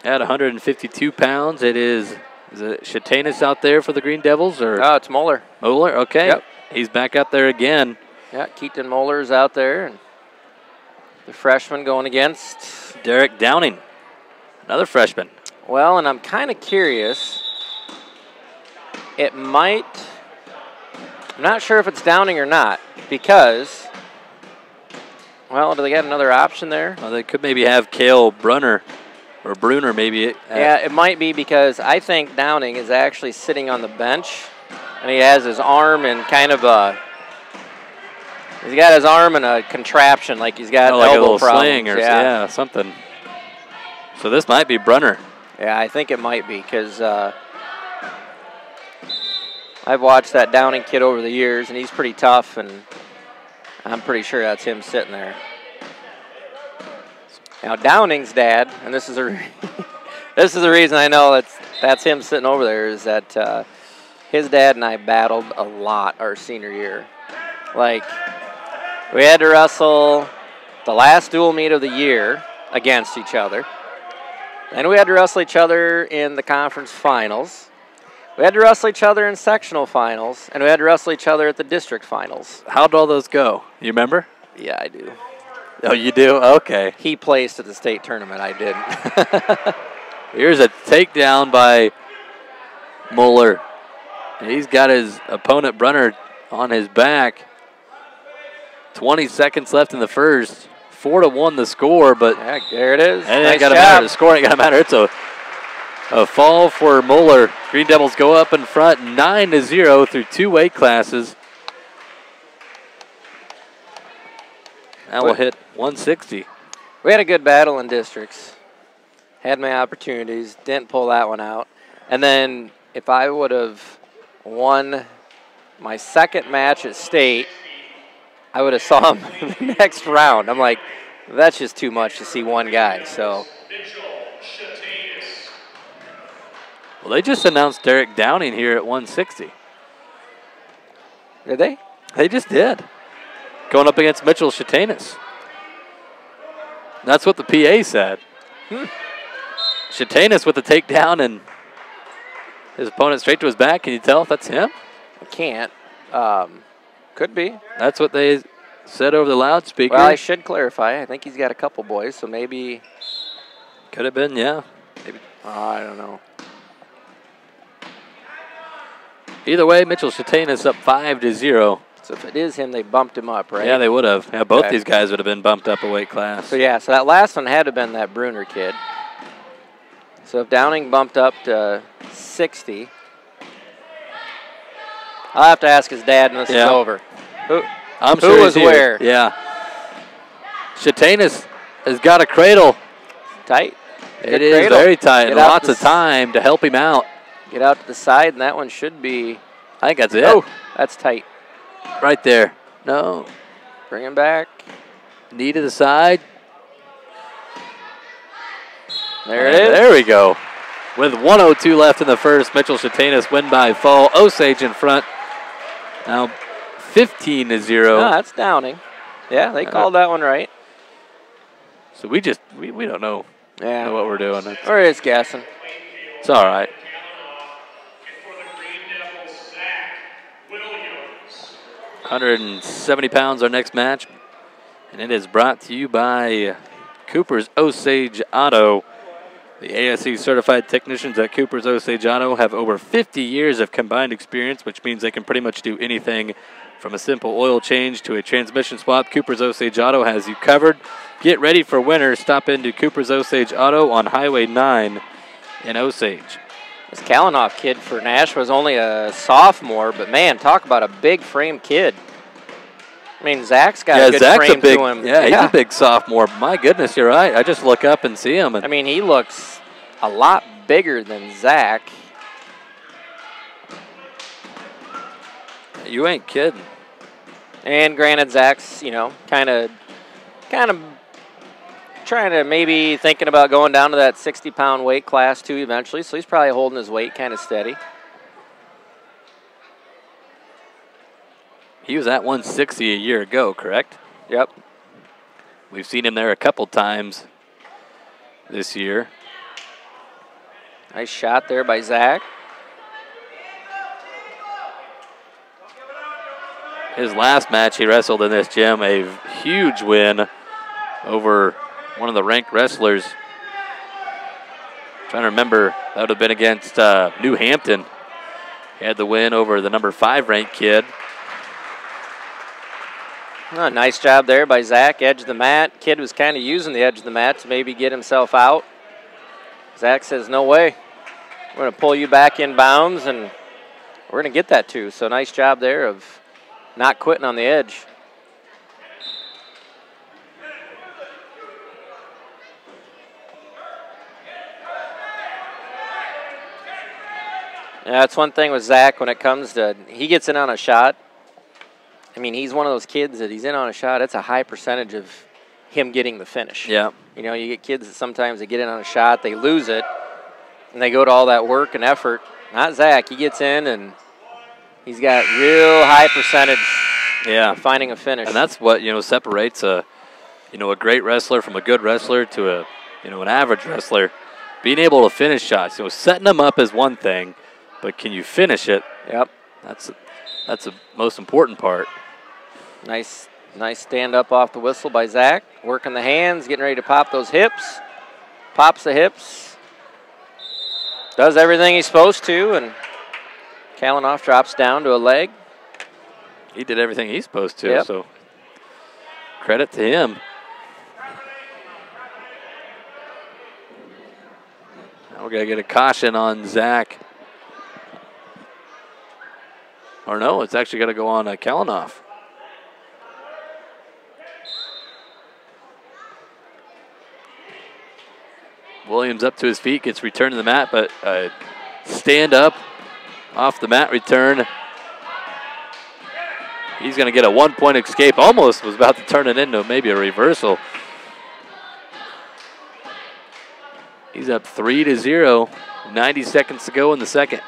At 152 pounds, is it Shatanis out there for the Green Devils? Or Oh, it's Moeller. Moeller, okay. Yep. He's back out there again. Yeah, Keaton Moeller's out there. And the freshman going against Derek Downing, another freshman. Well, and I'm kind of curious. I'm not sure if it's Downing or not because, well, do they got another option there? Well, they could maybe have Cale Brunner. Or Bruner, maybe. Yeah, it might be because I think Downing is actually sitting on the bench, and he has his arm in kind of he's got his arm in a contraption, like he's got like elbow a little problems. sling or something. So this might be Brunner. Yeah, I think it might be because I've watched that Downing kid over the years, and he's pretty tough, and I'm pretty sure that's him sitting there. Now Downing's dad, and this is the reason I know that's him sitting over there, is that his dad and I battled a lot our senior year. Like, we had to wrestle the last dual meet of the year against each other. Then we had to wrestle each other in the conference finals. We had to wrestle each other in sectional finals, and we had to wrestle each other at the district finals. How'd all those go? You remember? Yeah, I do. Oh, you do? Okay. He placed at the state tournament. I didn't. Here's a takedown by Mueller. He's got his opponent, Brunner, on his back. 20 seconds left in the first. 4-1 the score, but yeah, there it is. It ain't got to matter. The score ain't got to matter. It's a fall for Mueller. Green Devils go up in front 9-0 through two weight classes. Now we'll hit 160. We had a good battle in districts. Had my opportunities. Didn't pull that one out. And then if I would have won my second match at state, I would have saw him in the next round. I'm like, that's just too much to see one guy. So. Well, they just announced Derek Downing here at 160. Did they? They just did. Going up against Mitchell Shatanis. That's what the PA said. Shatanis with the takedown and his opponent straight to his back. Can you tell if that's him? I can't. Could be. That's what they said over the loudspeaker. Well, I should clarify. I think he's got a couple boys, so maybe. Could have been, yeah. Maybe. I don't know. Either way, Mitchell Shatanis up 5-0. So if it is him, they bumped him up, right? Yeah, they would have. Yeah, both these guys would have been bumped up a weight class. So, yeah, so that last one had to have been that Bruner kid. So if Downing bumped up to 60, I'll have to ask his dad when this is over. I'm who sure was where? Yeah. Shatanis has got a cradle. Tight. It is very tight. And lots of time to help him out. Get out to the side, and that one should be. I think that's it. Oh, that's tight. Right there. No. Bring him back. Knee to the side. There it is. There we go. With 1:02 left in the first, Mitchell Shatanis win by fall. Osage in front. Now 15-0. No, that's Downing. Yeah, they called that one right. So we don't know what we're doing. We're just guessing. It's all right. 170 pounds our next match. And it is brought to you by Cooper's Osage Auto. The ASE certified technicians at Cooper's Osage Auto have over 50 years of combined experience, which means they can pretty much do anything from a simple oil change to a transmission swap. Cooper's Osage Auto has you covered. Get ready for winter. Stop into Cooper's Osage Auto on Highway 9 in Osage. This Kalanoff kid for Nashua was only a sophomore, but man, talk about a big frame kid. I mean, Zach's got a good frame to him. Yeah, he's a big sophomore. My goodness, you're right. I just look up and see him. I mean, he looks a lot bigger than Zach. You ain't kidding. And granted, Zach's, you know, kind of trying to maybe thinking about going down to that 60-pound weight class too eventually, so he's probably holding his weight kind of steady. He was at 160 a year ago, correct? Yep. We've seen him there a couple times this year. Nice shot there by Zach. His last match he wrestled in this gym, a huge win over one of the ranked wrestlers. Trying to remember, that would have been against New Hampton. He had the win over the number 5 ranked kid. Oh, nice job there by Zach, edge of the mat. Kid was kind of using the edge of the mat to maybe get himself out. Zach says, no way. We're going to pull you back in bounds, and we're going to get that too. So nice job there of not quitting on the edge. Yeah, that's one thing with Zach when it comes to, he gets in on a shot. I mean, he's one of those kids that he's in on a shot. It's a high percentage of him getting the finish. Yeah. You know, you get kids that sometimes they get in on a shot, they lose it, and they go to all that work and effort. Not Zach. He gets in, and he's got real high percentage of finding a finish. And that's what, separates a great wrestler from a good wrestler to an average wrestler. Being able to finish shots. Setting them up is one thing, but can you finish it? Yep. That's the most important part. Nice stand up off the whistle by Zach. Working the hands, getting ready to pop those hips. Pops the hips. Does everything he's supposed to, and Kalanoff drops down to a leg. He did everything he's supposed to, so credit to him. Now we're going to get a caution on Zach. Or no, it's actually going to go on Kalanoff. Williams up to his feet, gets returned to the mat, but stand up off the mat return. He's going to get a 1-point escape. Almost was about to turn it into maybe a reversal. He's up 3-0. 90 seconds to go in the second.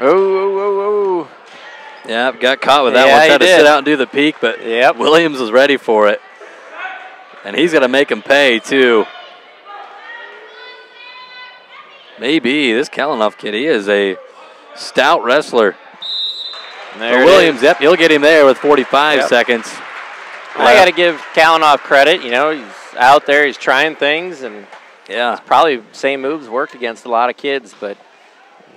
Oh. Yeah, got caught with that one. Tried to sit out and do the peek, but Williams was ready for it. And he's going to make him pay, too. Maybe. This Kalanoff kid, he is a stout wrestler. Williams, he'll get him there with 45 seconds. I got to give Kalanoff credit. You know, he's out there, he's trying things, and it's probably same moves worked against a lot of kids, but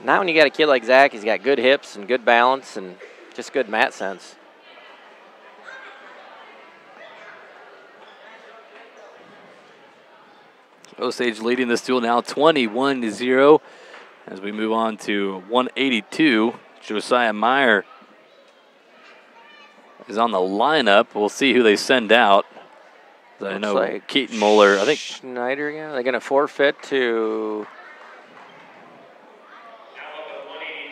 not when you got a kid like Zach. He's got good hips and good balance and just good mat sense. Osage leading this duel now 21-0 as we move on to 182. Josiah Meyer is on the lineup. We'll see who they send out. I know like Keaton Moeller, I think. Schneider again. They're going to forfeit to.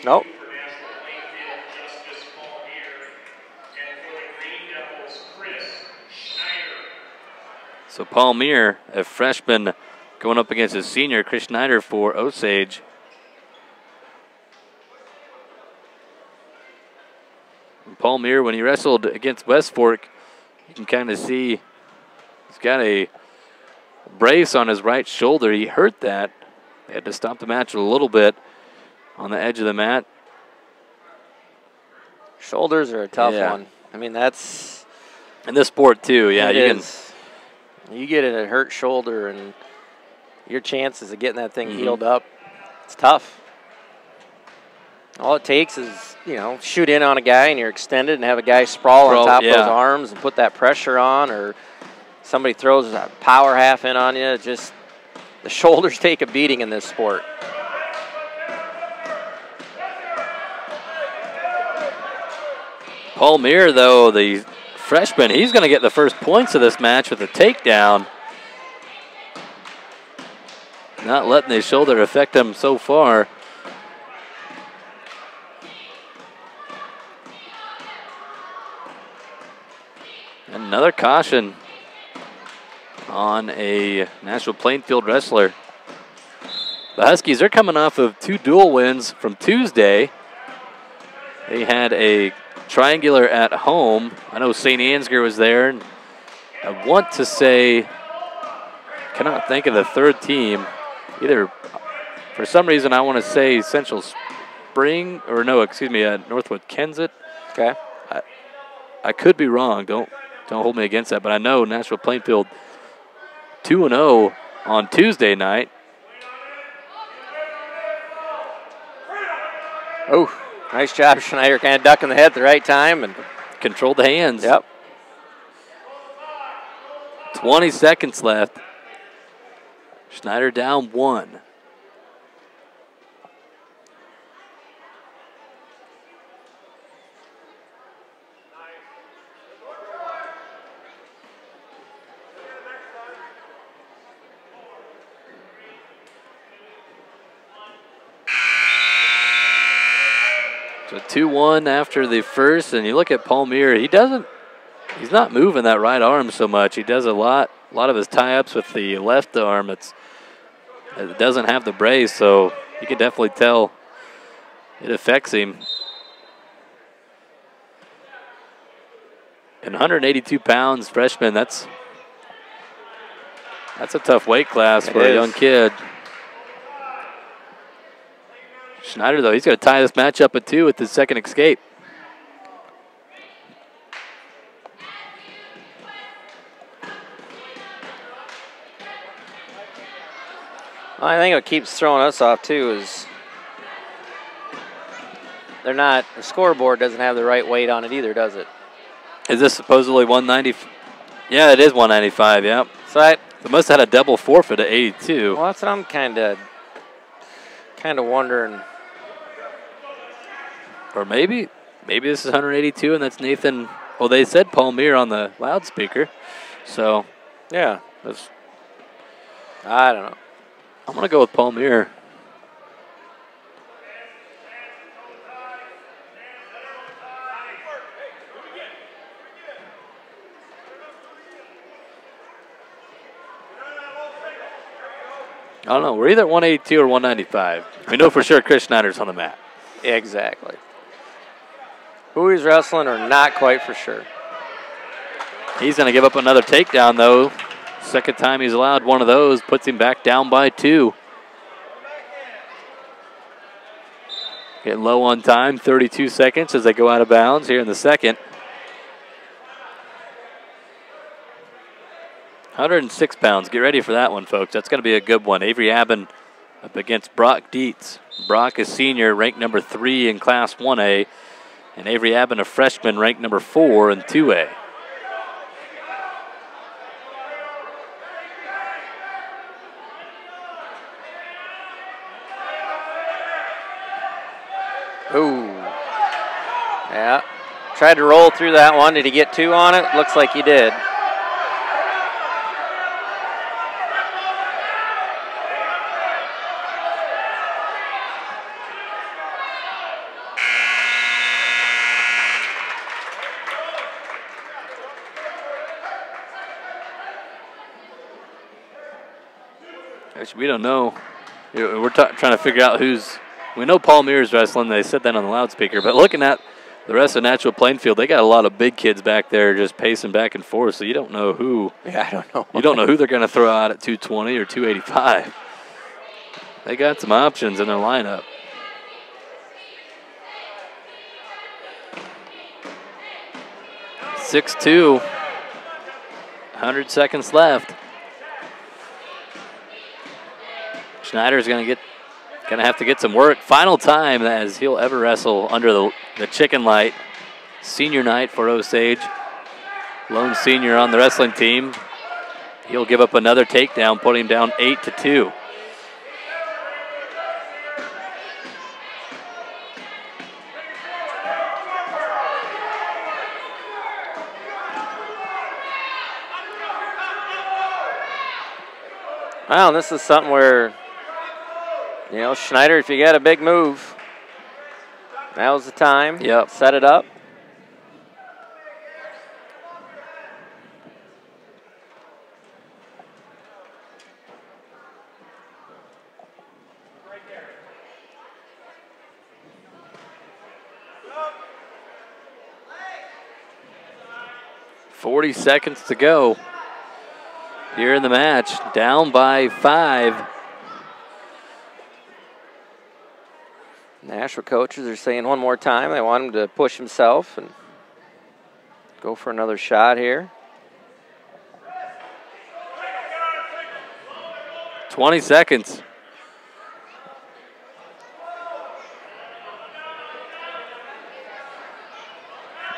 Nope. So Palmier, a freshman, going up against his senior, Chris Schneider for Osage. And Palmier, when he wrestled against West Fork, you can kind of see he's got a brace on his right shoulder. He hurt that. They had to stop the match a little bit on the edge of the mat. Shoulders are a tough one. I mean, that's in this sport too. Yeah, you get a hurt shoulder, and your chances of getting that thing healed up, it's tough. All it takes is, shoot in on a guy and you're extended and have a guy sprawl on top of those arms and put that pressure on, or somebody throws a power half in on you. Just the shoulders take a beating in this sport. Paul Meir, though, the freshman, he's going to get the first points of this match with a takedown. Not letting his shoulder affect him so far. Another caution on a Nashua-Plainfield wrestler. The Huskies are coming off of 2 dual wins from Tuesday. They had a triangular at home. I know St. Ansgar was there. And I want to say, cannot think of the third team. Either, for some reason, I want to say Central Spring, or no, excuse me, Northwood Kensett. Okay. I could be wrong. Don't hold me against that. But I know Nashua-Plainfield 2-0 on Tuesday night. Oh. Nice job, Schneider, kind of ducking the head at the right time and controlled the hands. Yep. 20 seconds left. Schneider down 1. So 2-1 after the first, and you look at Paul Meir, he's not moving that right arm so much. He does a lot of his tie-ups with the left arm. It doesn't have the brace, so you can definitely tell it affects him. And 182 pounds, freshman, that's a tough weight class for a young kid. Schneider, though, he's going to tie this match up at 2 with his second escape. I think what keeps throwing us off, too, is the scoreboard doesn't have the right weight on it either, does it? Is this supposedly 190? Yeah, it is 195, yeah. So they must have had a double forfeit at 82. Well, that's what I'm kind of wondering. Or maybe this is 182 and that's Nathan. Well, they said Paul Meir on the loudspeaker. So, yeah. I don't know. I'm going to go with Paul Meir. I don't know. We're either 182 or 195. We know for sure Chris Schneider's on the mat. Exactly. Who he's wrestling or not quite for sure. He's going to give up another takedown, though. Second time he's allowed one of those. Puts him back down by 2. Getting low on time. 32 seconds as they go out of bounds here in the second. 106 pounds. Get ready for that one, folks. That's going to be a good one. Avery Aben up against Brock Dietz. Brock is senior, ranked number 3 in Class 1A. And Avery Aben, a freshman, ranked number 4 in 2A. Ooh. Yeah. Tried to roll through that one. Did he get 2 on it? Looks like he did. We don't know. We're trying to figure out who's. We know Paul Meir's wrestling. They said that on the loudspeaker. But looking at the rest of Nashua-Plainfield, they got a lot of big kids back there just pacing back and forth. So you don't know who. Yeah, I don't know. You don't know who they're going to throw out at 220 or 285. They got some options in their lineup. 6-2. 100 seconds left. Schneider's gonna have to get some work. Final time as he'll ever wrestle under the chicken light. Senior night for Osage. Lone senior on the wrestling team. He'll give up another takedown, putting him down 8-2. Wow, this is something where, you know, Schneider, if you got a big move, now's the time. Yep. Set it up. Right there. 40 seconds to go here in the match. Down by 5. Nashua coaches are saying one more time. They want him to push himself and go for another shot here. 20 seconds.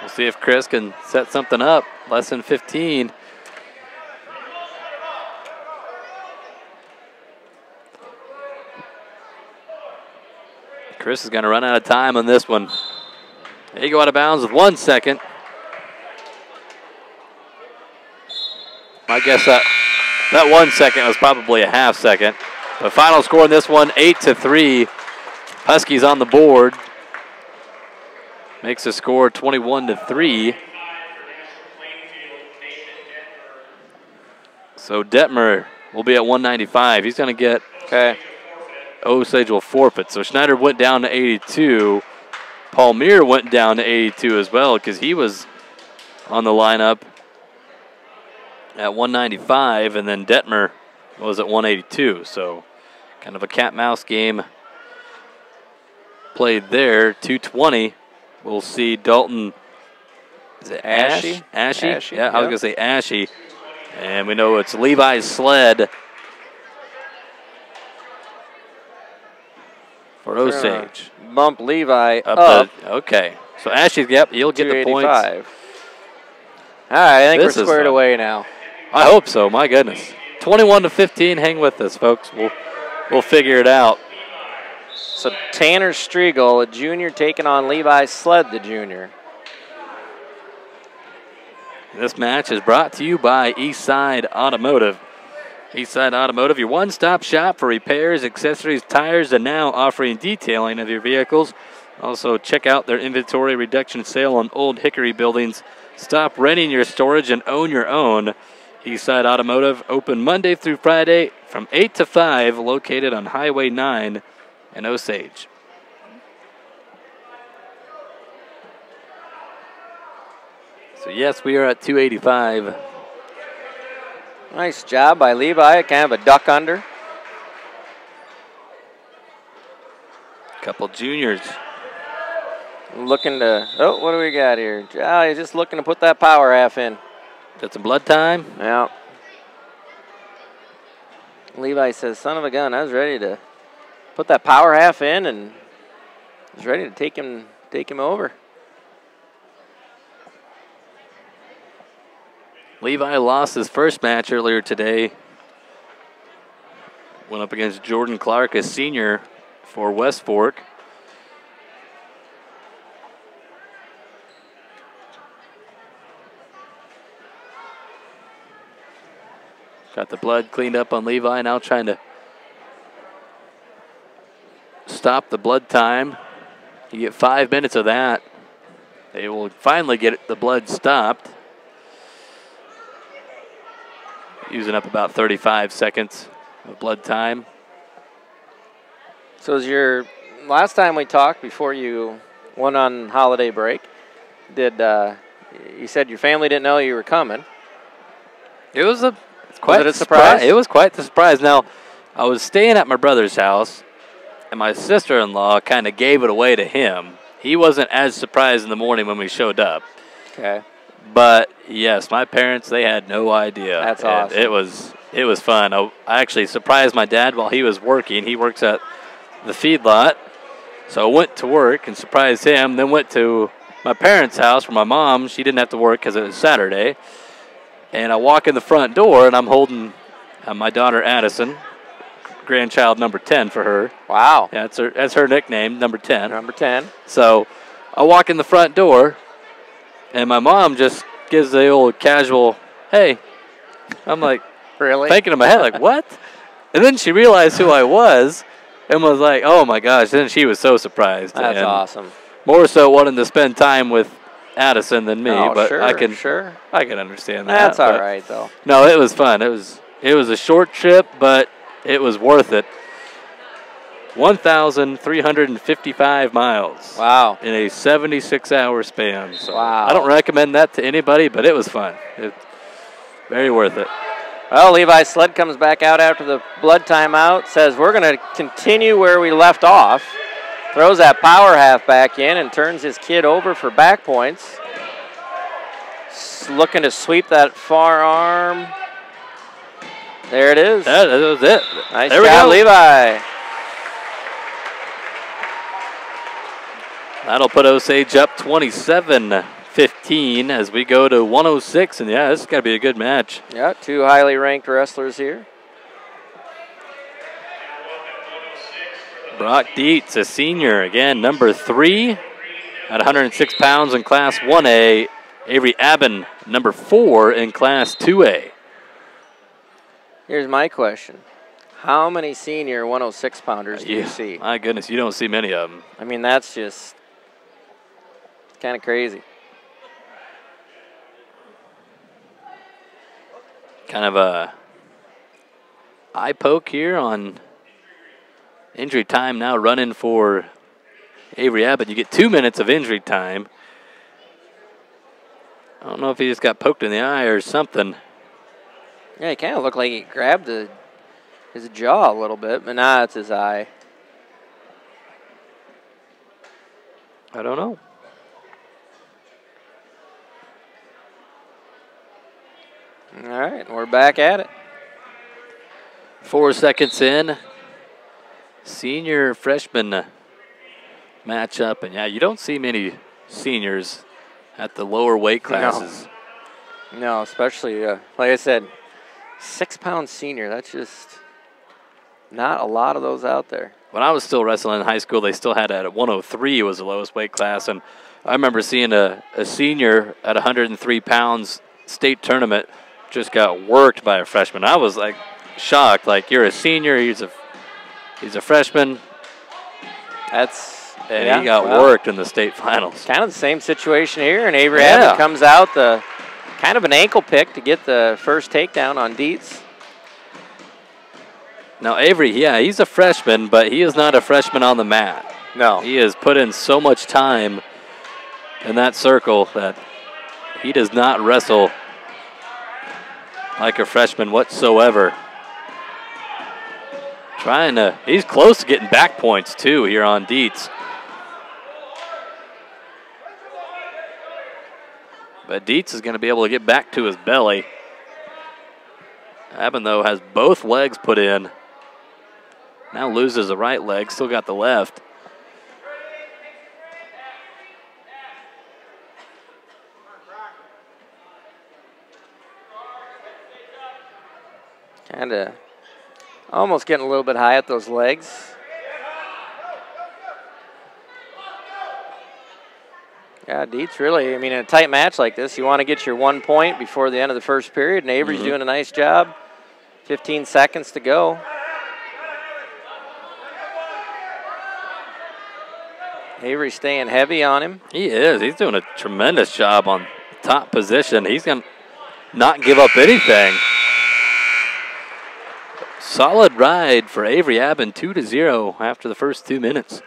We'll see if Chris can set something up. Less than 15. Chris is going to run out of time on this one. They go out of bounds with 1 second. I guess that 1 second was probably a half second. The final score in this one, 8-3. Huskies on the board. Makes the score 21-3. So Detmer will be at 195. He's going to get, Osage will forfeit. So Schneider went down to 82. Paul Meir went down to 82 as well because he was on the lineup at 195, and then Detmer was at 182. So kind of a cat-mouse game played there. 220. We'll see Dalton. Is it Ashy? Ashy? Yeah, I was going to say Ashy. And we know it's Levi Sled for Osage. Bump Levi up. Okay. So Ashy, yep, he'll get the points. All right, I think we're squared away now. I hope so, my goodness. 21-15, hang with us, folks. We'll figure it out. So Tanner Striegel, a junior, taking on Levi Sled, the junior. This match is brought to you by Eastside Automotive. Eastside Automotive, your one-stop shop for repairs, accessories, tires, and now offering detailing of your vehicles. Also, check out their inventory reduction sale on old Hickory buildings. Stop renting your storage and own your own. Eastside Automotive, open Monday through Friday from 8 to 5, located on Highway 9 in Osage. So yes, we are at 285. Nice job by Levi, kind of a duck under. Couple juniors. Looking to, what do we got here? He's just looking to put that power half in. Got some blood time? Yeah. Levi says, son of a gun, I was ready to put that power half in and was ready to take him over. Levi lost his first match earlier today. Went up against Jordan Clark, a senior for West Fork. Got the blood cleaned up on Levi, now trying to stop the blood time. You get 5 minutes of that. They will finally get the blood stopped. Using up about 35 seconds of blood time. So as your last time we talked before you went on holiday break, you said your family didn't know you were coming? It was quite a surprise? It was quite the surprise. Now, I was staying at my brother's house, and my sister-in-law kind of gave it away to him. He wasn't as surprised in the morning when we showed up. Okay. But yes, my parents, they had no idea. That's And awesome. It was fun. I actually surprised my dad while he was working. He works at the feedlot. So I went to work and surprised him, then went to my parents' house where my mom, she didn't have to work because it was Saturday. And I walk in the front door, and I'm holding my daughter Addison, grandchild number 10 for her. Wow. Yeah, that's her nickname, number 10. Number 10. So I walk in the front door, and my mom just gives the old casual, hey. I'm like, Really? thinking in my head, like, what? And then she realized who I was and was like, oh, my gosh. Then she was so surprised. That's and awesome. More so wanting to spend time with Addison than me, Oh, but sure, I can understand that. That's all but right, though. No, it was fun. It was a short trip, but it was worth it. 1,355 miles. Wow. In a 76-hour span. So Wow. I don't recommend that to anybody, but it was fun. Very worth it. Well, Levi Sled comes back out after the blood timeout, says we're going to continue where we left off. Throws that power half back in and turns his kid over for back points. Looking to sweep that far arm. There it is. That was it. Nice there job, we go. Levi. That'll put Osage up 27-15 as we go to 106. And, yeah, this has got to be a good match. Yeah, two highly ranked wrestlers here. Brock Dietz, a senior, again, number 3 at 106 pounds in Class 1A. Avery Aben, number 4 in Class 2A. Here's my question. How many senior 106-pounders do you see? My goodness, you don't see many of them. I mean, that's just kind of crazy. Kind of a eye poke here on injury time now running for Avery Abbott. You get 2 minutes of injury time. I don't know if he just got poked in the eye or something. Yeah, he kind of looked like he grabbed his jaw a little bit, but nah, it's his eye. I don't know. All right, we're back at it. 4 seconds in. Senior freshman matchup. And, yeah, you don't see many seniors at the lower weight classes. No, especially, like I said, 6-pound senior. That's just not a lot of those out there. When I was still wrestling in high school, they still had it at 103 was the lowest weight class. And I remember seeing a senior at 103 pounds state tournament just got worked by a freshman. I was, like, shocked. Like, you're a senior, he's a freshman. And he got worked in the state finals. Kind of the same situation here, and Avery Abbott comes out the kind of an ankle pick to get the first takedown on Dietz. Now, Avery, yeah, he's a freshman, but he is not a freshman on the mat. No. He has put in so much time in that circle that he does not wrestle like a freshman whatsoever. He's close to getting back points, too, here on Dietz. But Dietz is going to be able to get back to his belly. Aben, though, has both legs put in. Now loses the right leg, still got the left. Kind of almost getting a little bit high at those legs. Yeah, Dietz really, I mean, in a tight match like this, you want to get your 1 point before the end of the first period, and Avery's doing a nice job. 15 seconds to go. Avery staying heavy on him. He is. He's doing a tremendous job on top position. He's going to not give up anything. Solid ride for Avery Aben, 2-0 after the first 2 minutes.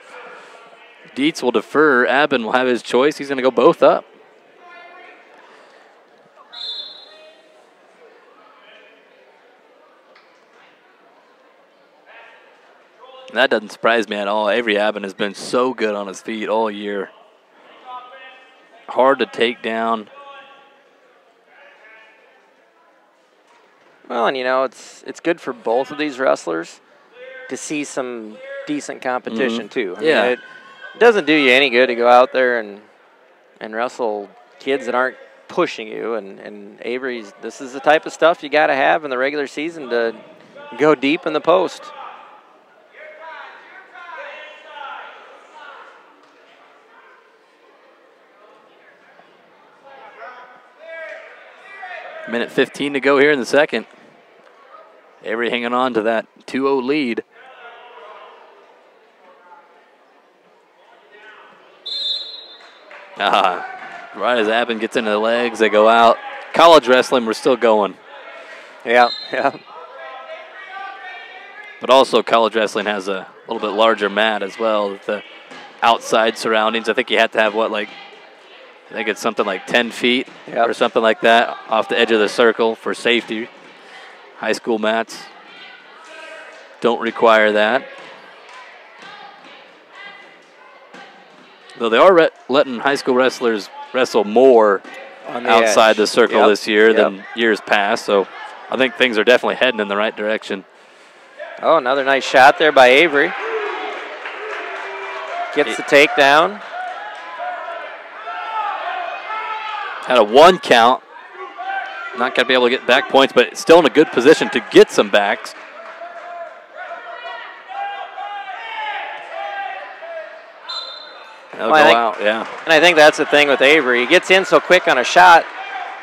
Dietz will defer. Aben will have his choice. He's going to go both up. That doesn't surprise me at all. Avery Aben has been so good on his feet all year. Hard to take down. Well, and it's good for both of these wrestlers to see some decent competition too. I mean, it doesn't do you any good to go out there and wrestle kids that aren't pushing you. And Avery's, this is the type of stuff you got to have in the regular season to go deep in the post. Minute 15 to go here in the second. Avery hanging on to that 2-0 lead. Right as Aben gets into the legs, they go out. College wrestling, we're still going. Yeah. But also college wrestling has a little bit larger mat as well. The outside surroundings, I think you have to have I think it's something like 10 feet or something like that off the edge of the circle for safety. High school mats don't require that. Though they are letting high school wrestlers wrestle more on the outside edge. the circle this year than years past. So I think things are definitely heading in the right direction. Oh, another nice shot there by Avery. Gets the takedown. Had a 1 count. Not going to be able to get back points, but still in a good position to get some backs. That'll go out, yeah. And I think that's the thing with Avery. He gets in so quick on a shot.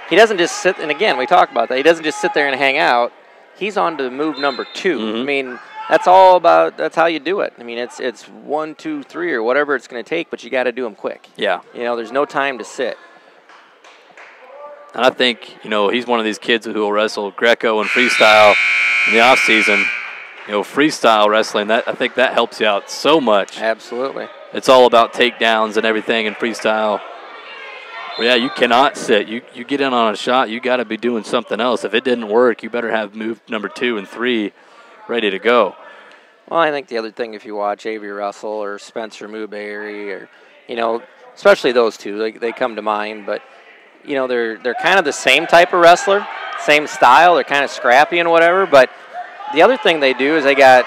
He doesn't just sit, and again, we talked about that. He doesn't just sit there and hang out. He's on to move number 2. I mean, that's how you do it. I mean, it's 1, 2, 3 or whatever it's going to take, but you got to do them quick. Yeah. There's no time to sit. And I think, he's one of these kids who will wrestle Greco and freestyle in the off season. Freestyle wrestling, I think that helps you out so much. Absolutely. It's all about takedowns and everything in freestyle. Well, yeah, you cannot sit. You get in on a shot, you got to be doing something else. If it didn't work, you better have move number 2 and 3 ready to go. Well, I think the other thing, if you watch Avery Russell or Spencer Muberry or, especially those two, they come to mind, but they're kind of the same type of wrestler, same style. They're kind of scrappy and whatever. But the other thing they do is they got,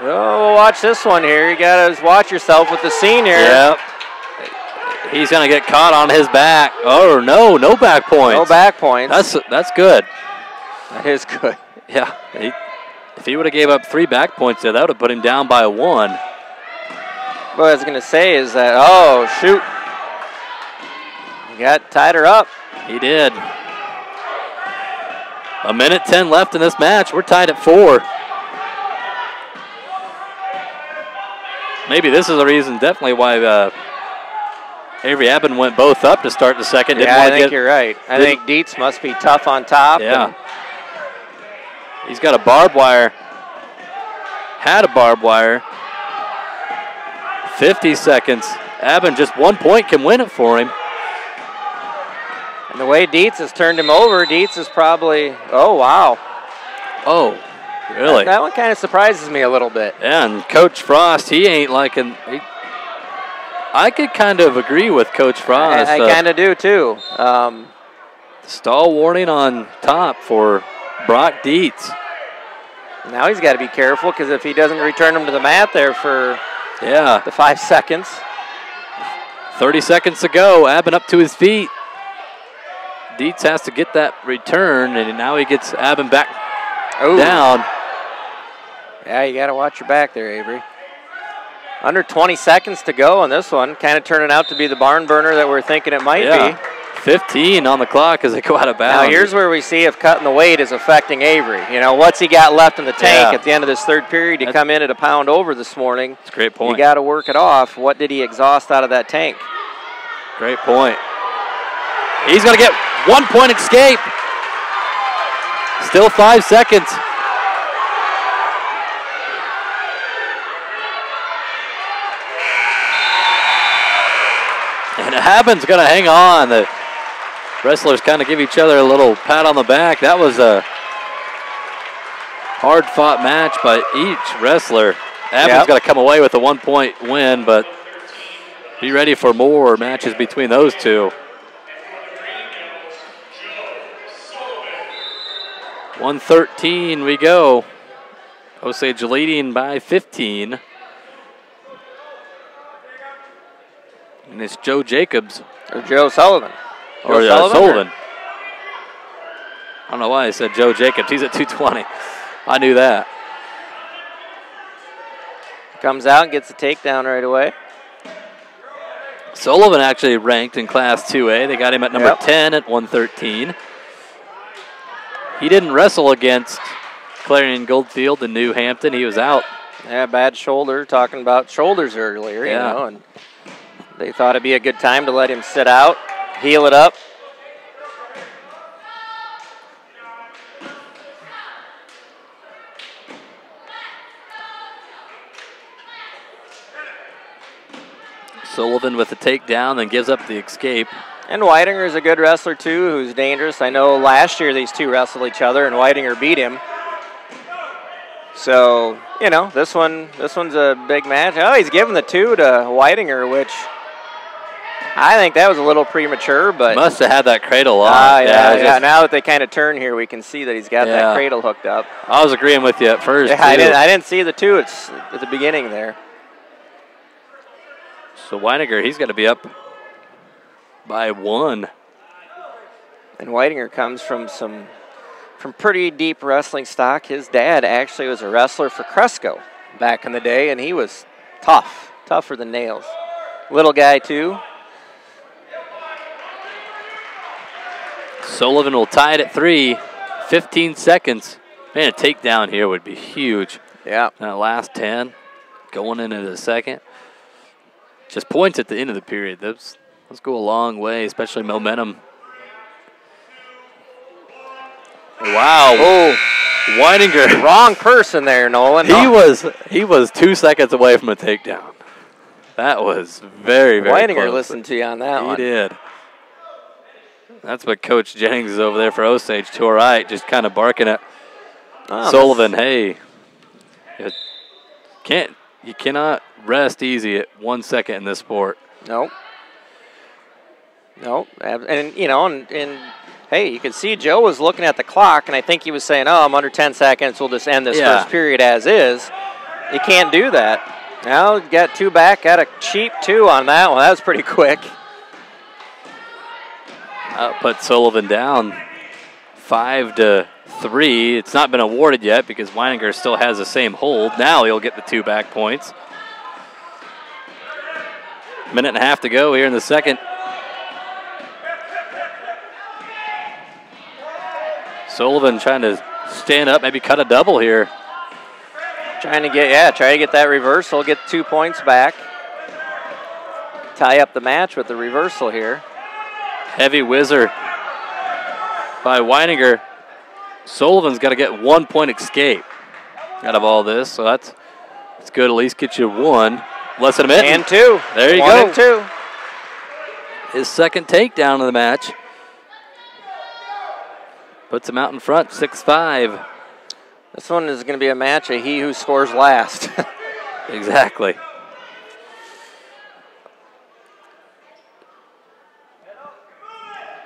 watch this one here. You got to watch yourself with the senior. Yep. He's going to get caught on his back. Oh, no back points. No back points. That's good. That is good. Yeah. If he would have gave up 3 back points there, that would have put him down by 1. What I was going to say is that, oh, shoot. Got tied her up. He did. 1:10 left in this match. We're tied at 4. Maybe this is the reason definitely why Avery Aben went both up to start the second. I think you're right. I think Dietz must be tough on top. Yeah. He's got a barbed wire. Had a barbed wire. 50 seconds. Aben just 1 point can win it for him. And the way Dietz has turned him over, Dietz is probably, oh, wow. Oh, really? That one kind of surprises me a little bit. Yeah, and Coach Frost, he ain't liking. I could kind of agree with Coach Frost. I kind of do, too. Stall warning on top for Brock Dietz. Now he's got to be careful because if he doesn't return him to the mat there for the 5 seconds. 30 seconds to go. Aben up to his feet. Dietz has to get that return, and now he gets Aben back down. Yeah, you got to watch your back there, Avery. Under 20 seconds to go on this one. Kind of turning out to be the barn burner that we're thinking it might be. 15 on the clock as they go out of bounds. Now here's where we see if cutting the weight is affecting Avery. What's he got left in the tank at the end of this third period to come in at a pound over this morning? That's a great point. You got to work it off. What did he exhaust out of that tank? Great point. He's going to get 1 point escape. Still 5 seconds. And Aben's going to hang on. The wrestlers kind of give each other a little pat on the back. That was a hard-fought match by each wrestler. Aben's got to come away with a 1 point win, but be ready for more matches between those two. 113 we go. Osage leading by 15. And it's Joe Jacobs. Or Joe Sullivan. Or Sullivan. I don't know why I said Joe Jacobs. He's at 220. I knew that. Comes out and gets a takedown right away. Sullivan actually ranked in Class 2A. They got him at number 10 at 113. He didn't wrestle against Clarion Goldfield in New Hampton. He was out. Yeah, bad shoulder. Talking about shoulders earlier, you know, and they thought it'd be a good time to let him sit out, heal it up. Sullivan with the takedown, then gives up the escape. And Weidinger is a good wrestler, too, who's dangerous. I know last year these two wrestled each other, and Weidinger beat him. So, you know, this one's a big match. Oh, he's giving the 2 to Weidinger, which I think that was a little premature, but must have had that cradle on. Yeah. Now that they kind of turn here, we can see that he's got that cradle hooked up. I was agreeing with you at first. Yeah, I didn't see the 2 at the beginning there. So Weidinger, he's got to be up by 1. And Weidinger comes from pretty deep wrestling stock. His dad actually was a wrestler for Cresco back in the day, and he was tougher than nails. Little guy, too. Sullivan will tie it at 3. 15 seconds. Man, a takedown here would be huge. Yeah. That last 10 going into the second. Just points at the end of the period. Those go a long way, especially momentum. Wow. Oh, Weidinger. Wrong person there, Nolan. He was 2 seconds away from a takedown. That was very, very Weidinger close. listened to you on that one. He did. That's what Coach Jennings is over there for Osage to our right, just kind of barking at Sullivan. Hey, you cannot rest easy at 1 second in this sport. Nope. And you know, and hey, you can see Joe was looking at the clock, and I think he was saying, "Oh, I'm under 10 seconds. We'll just end this first period as is." You can't do that. Now got 2 back. Got a cheap 2 on that one. That was pretty quick. Put Sullivan down 5-3. It's not been awarded yet because Weidinger still has the same hold. Now he'll get the 2 back points. Minute and a half to go here in the second. Sullivan trying to stand up, maybe cut a double here. Try to get that reversal, get 2 points back. Tie up the match with the reversal here. Heavy whizzer by Weidinger. Sullivan's got to get 1 point escape out of all this, so that's good. At least get you 1. Less than a minute. And 2. There you 1 go. and 2. His second takedown of the match. Puts him out in front, 6-5. This one is going to be a match of he who scores last. Exactly.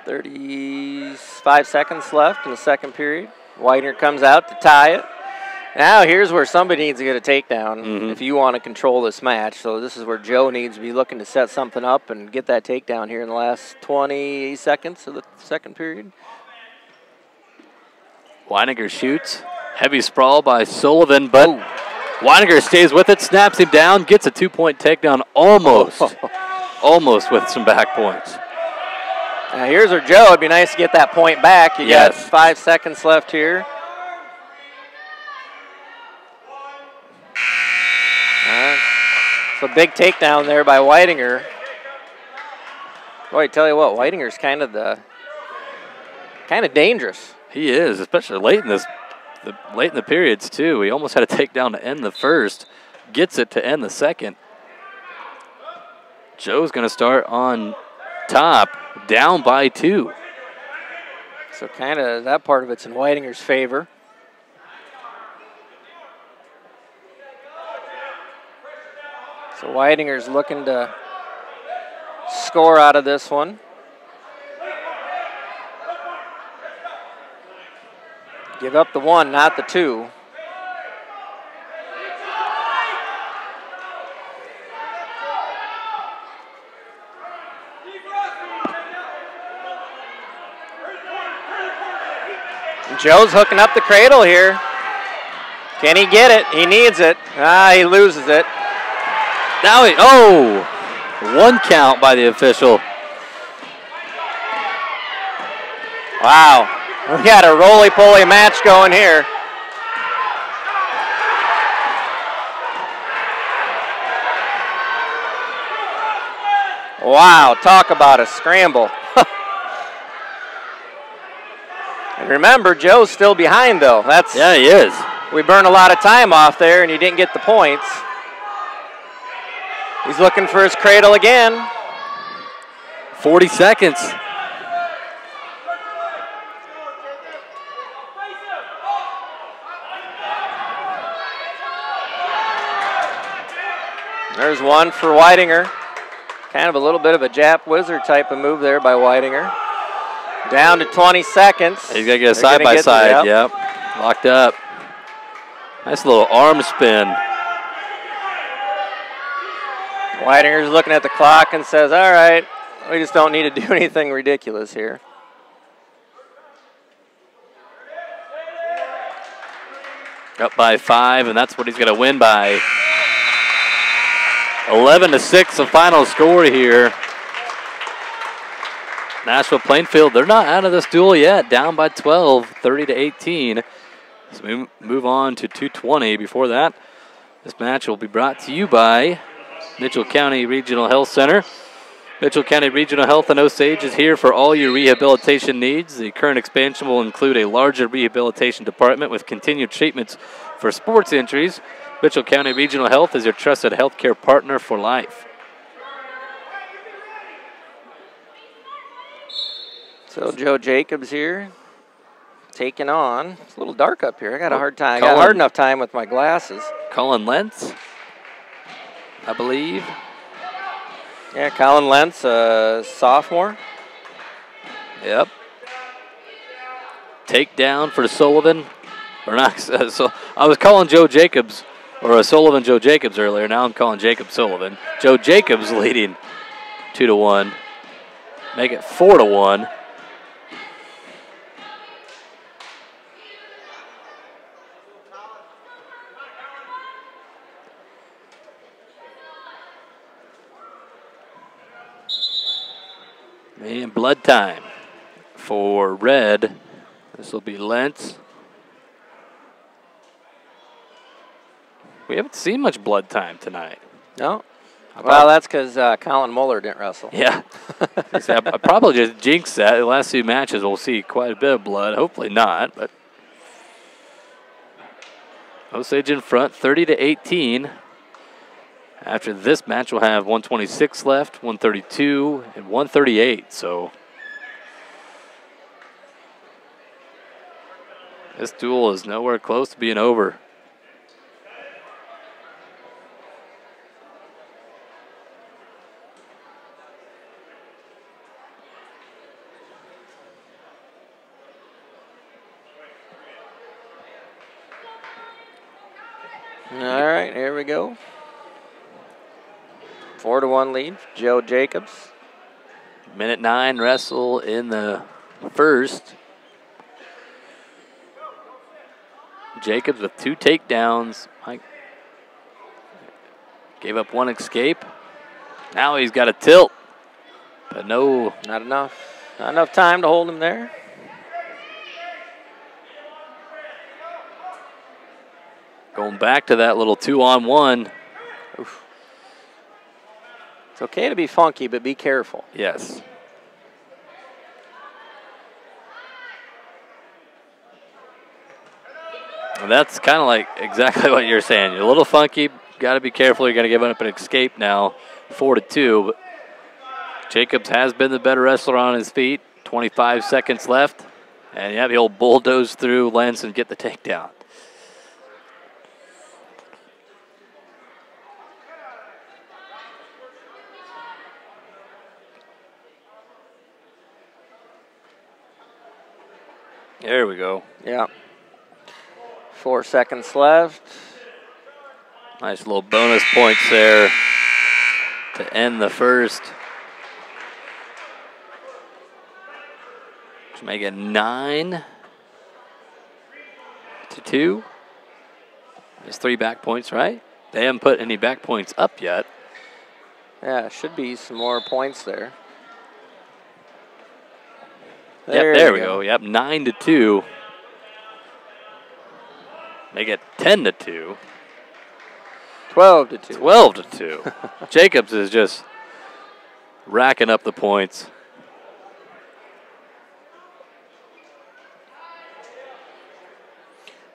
.35 seconds left in the second period. Weidinger comes out to tie it. Now here's where somebody needs to get a takedown if you want to control this match. So this is where Joe needs to be looking to set something up and get that takedown here in the last 20 seconds of the second period. Weidinger shoots. Heavy sprawl by Sullivan, but Weidinger stays with it, snaps him down, gets a 2 point takedown almost. Almost with some back points. Now here's where Joe, it'd be nice to get that point back. You got 5 seconds left here. So big takedown there by Weidinger. Boy, I tell you what, Weidinger's kind of dangerous. He is, especially late in the periods too. He almost had a takedown to end the first, gets it to end the second. Joe's going to start on top, down by 2. So kind of that part of it's in Weidinger's favor. So Weidinger's looking to score out of this one. Give up the 1, not the 2. Joe's hooking up the cradle here. Can he get it? He needs it. He loses it. Now one count by the official. Wow, we got a roly-poly match going here. Wow, talk about a scramble. And remember, Joe's still behind, though. Yeah, he is. We burned a lot of time off there, and he didn't get the points. He's looking for his cradle again. 40 seconds. There's one for Weidinger. Kind of a little bit of a Jap wizard type of move there by Weidinger. Down to 20 seconds. He's got to get a side-by-side, yep. Locked up. Nice little arm spin. Weidinger's looking at the clock and says, all right, we just don't need to do anything ridiculous here. Up by 5, and that's what he's going to win by. 11-6, the final score here. Nashua-Plainfield, they're not out of this duel yet. Down by 12, 30-18. So we move on to 2:20. Before that, this match will be brought to you by Mitchell County Regional Health Center. Mitchell County Regional Health in Osage is here for all your rehabilitation needs. The current expansion will include a larger rehabilitation department with continued treatments for sports injuries. Mitchell County Regional Health is your trusted healthcare partner for life. So Joe Jacobs here, taking on. It's a little dark up here. I got a hard time. I got a hard enough time with my glasses. Colin Lentz, I believe. Yeah, Colin Lentz, sophomore. Yep. Takedown for Sullivan. Or not, so I was calling Joe Jacobs, or Sullivan Joe Jacobs earlier. Now I'm calling Jacob Sullivan. Joe Jacobs leading 2-1. Make it 4-1. And blood time for red. This will be Lentz. We haven't seen much blood time tonight. No? Well, that's because Colin Muller didn't wrestle. Yeah. I probably just jinxed that. The last few matches we'll see quite a bit of blood. Hopefully not, but Osage in front, 30-18. After this match, we'll have 126 left, 132, and 138. So this duel is nowhere close to being over. All right, here we go. 4-1 lead, Joe Jacobs. Minute 9 wrestle in the first. Jacobs with 2 takedowns. Mike gave up 1 escape. Now he's got a tilt, but no. Not enough. Not enough time to hold him there. Going back to that little 2-on-1. Oof. It's okay to be funky, but be careful. Yes. And that's kind of like exactly what you're saying. You're a little funky. Got to be careful. You're going to give up an escape now, 4-2. But Jacobs has been the better wrestler on his feet. 25 seconds left. And yeah, the old bulldoze through Lentz and get the takedown. There we go. Yeah. 4 seconds left. Nice little bonus points there to end the first. To make it 9-2. There's 3 back points, right? They haven't put any back points up yet. Yeah, should be some more points there. There we go. Yep, 9-2. Make it 10-2. 12-2. 12-2. Jacobs is just racking up the points.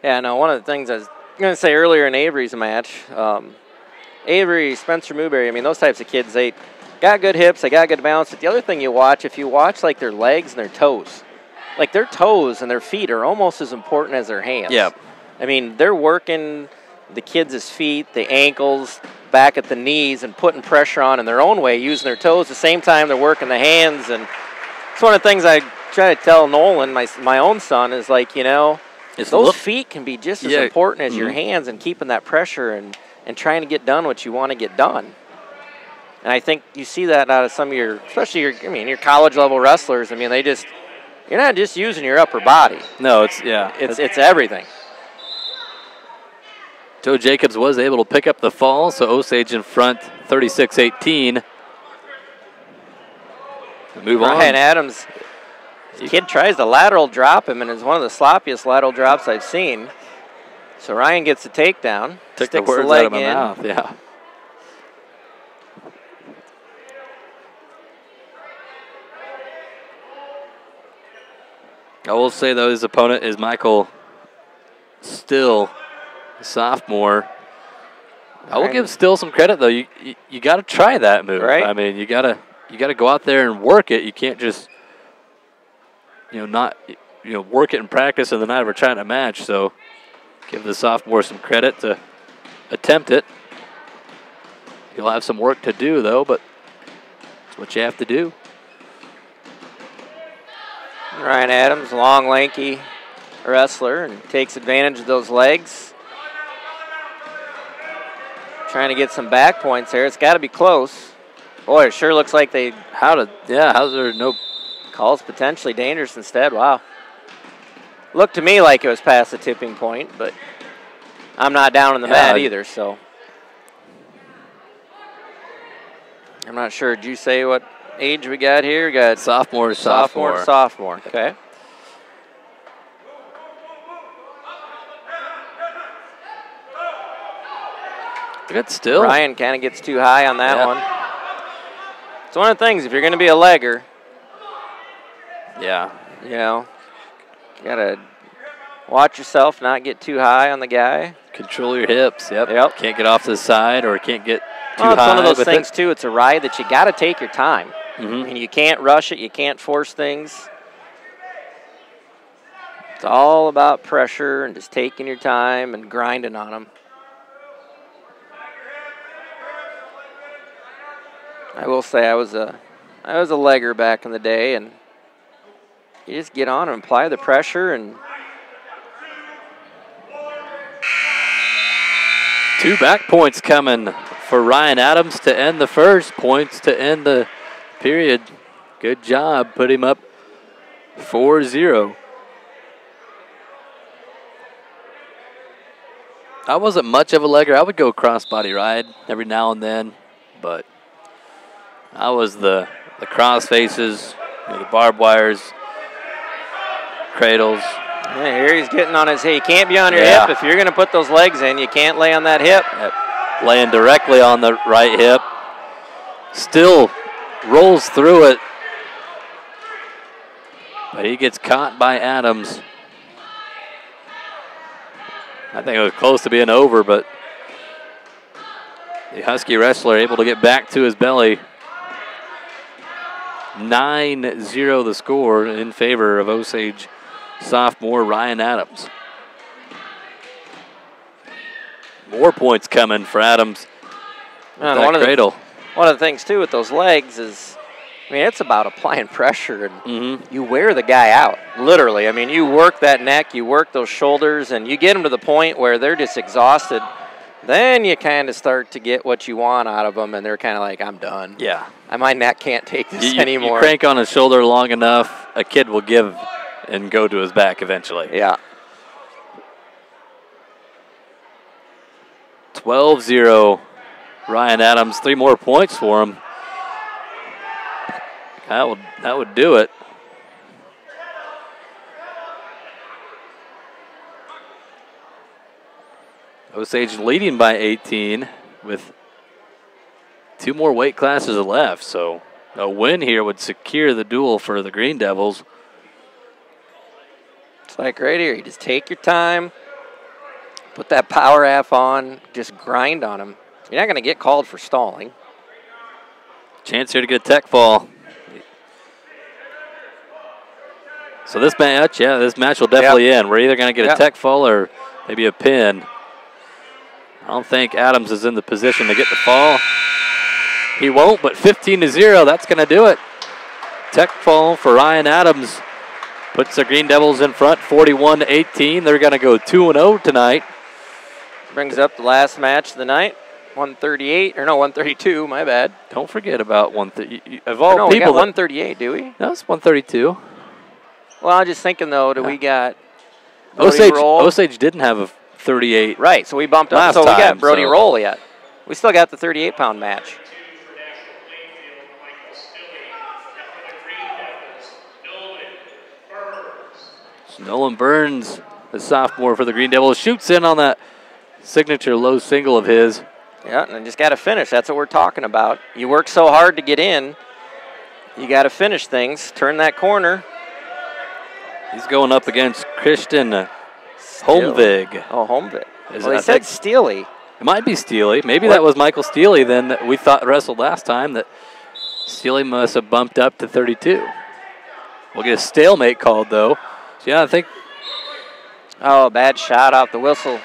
Yeah, no, one of the things I was going to say earlier in Avery's match, Avery, Spencer Newberry, I mean, those types of kids, they got good hips, they got good balance. But the other thing you watch, if you watch, like, their legs and their toes, like, their toes and their feet are almost as important as their hands. Yeah. I mean, they're working the kids' feet, the ankles, back at the knees, and putting pressure on in their own way, using their toes. At the same time, they're working the hands. And it's one of the things I try to tell Nolan, my own son, is like, you know, those feet can be just as important as your hands in keeping that pressure and trying to get done what you want to get done. And I think you see that out of some of your, especially your college level wrestlers. I mean, you're not just using your upper body. No, it's everything. Joe Jacobs was able to pick up the fall, so Osage in front, 36-18. Move on. Ryan Adams, the kid tries to lateral drop him, and it's one of the sloppiest lateral drops I've seen. So Ryan gets the takedown. Took the words out of my mouth, yeah. I will say, though, his opponent is Michael Still, sophomore. I will give Still some credit, though. You got to try that move. Right. I mean, you got to go out there and work it. You can't just work it in practice and the night of a trying to match. So give the sophomore some credit to attempt it. You'll have some work to do, though, but it's what you have to do. Ryan Adams, long, lanky wrestler, and takes advantage of those legs. Trying to get some back points there. It's got to be close. Boy, it sure looks like how's there no calls potentially dangerous instead? Wow. Looked to me like it was past the tipping point, but I'm not down on the mat either, so. I'm not sure. Did you say what age we got here? We got sophomore. Okay. Good Still. Ryan kind of gets too high on that one. It's one of the things, if you're going to be a legger, you got to watch yourself, not get too high on the guy. Control your hips, yep. Can't get off to the side or can't get too high. It's one of those things, too. It's a ride that you got to take your time. Mm-hmm. I mean, you can't rush it. You can't force things. It's all about pressure and just taking your time and grinding on them. I will say I was a legger back in the day, and you just get on and apply the pressure. And 2 back points coming for Ryan Adams to end the first, points to end the period. Good job. Put him up 4-0. I wasn't much of a legger. I would go crossbody ride every now and then, but I was the cross faces, the barbed wires, cradles. Yeah, here he's getting on his hip. You can't be on your hip. If you're going to put those legs in, you can't lay on that hip. Yep. Laying directly on the right hip. Still rolls through it. But he gets caught by Adams. I think it was close to being over, but the Husky wrestler able to get back to his belly. 9-0 the score in favor of Osage sophomore Ryan Adams. More points coming for Adams. One of the things, too, with those legs is I mean, it's about applying pressure, and you wear the guy out, literally. I mean, you work that neck, you work those shoulders, and you get them to the point where they're just exhausted. Then you kind of start to get what you want out of them, and they're kind of like, I'm done. Yeah. My neck can't take this anymore. You crank on his shoulder long enough, a kid will give and go to his back eventually. Yeah. 12-0. Ryan Adams, 3 more points for him. That would do it. Osage leading by 18 with 2 more weight classes left, so a win here would secure the duel for the Green Devils. It's like right here, you just take your time, put that power half on, just grind on them. You're not going to get called for stalling. Chance here to get a tech fall. So this match will definitely end. We're either going to get a tech fall or maybe a pin. I don't think Adams is in the position to get the fall. He won't, but 15-0, that's going to do it. Tech fall for Ryan Adams puts the Green Devils in front, 41-18. They're going to go 2-0 tonight. Brings up the last match of the night, 132, my bad. Don't forget about 130. Of all people, we got 138, do we? No, it's 132. Well, I'm just thinking, though, that we got Osage didn't have a 38. Right, so we bumped up. So we got Brody Roll yet. We still got the 38-pound match. Nolan Burns, the sophomore for the Green Devils, shoots in on that signature low single of his. Yeah, and just got to finish. That's what we're talking about. You work so hard to get in. You got to finish things. Turn that corner. He's going up against Christian Holmvig. Oh, Holmvig. Well, they said Steely. It might be Steely. Maybe that was Michael Steely then that we thought wrestled last time. That Steely must have bumped up to 32. We'll get a stalemate called, though. So, yeah, I think. Oh, bad shot off the whistle.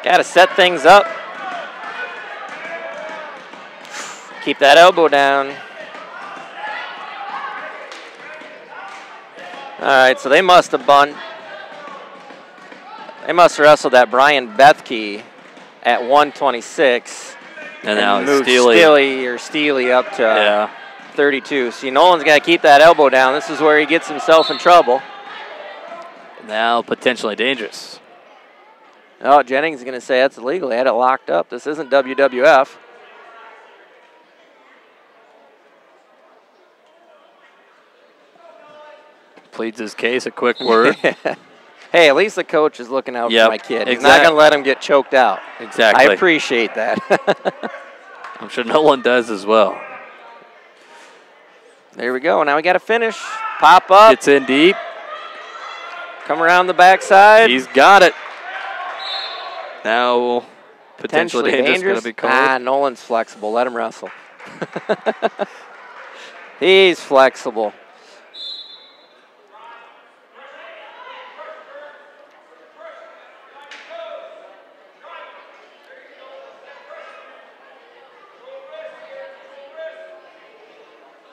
Got to set things up. Keep that elbow down. All right, so they must have wrestled that Brian Bethke at 126. And now moved Steely up to 32. See, Nolan's got to keep that elbow down. This is where he gets himself in trouble. Now potentially dangerous. Oh, Jennings is going to say that's illegal. They had it locked up. This isn't WWF. Pleads his case, a quick word. Hey, at least the coach is looking out for my kid. He's exactly. not going to let him get choked out. Exactly. I appreciate that. I'm sure Nolan does as well. There we go. Now we got to finish. Pop up. Gets in deep. Come around the backside. He's got it. Now potentially dangerous. Going to be called. Nolan's flexible. Let him wrestle. He's flexible.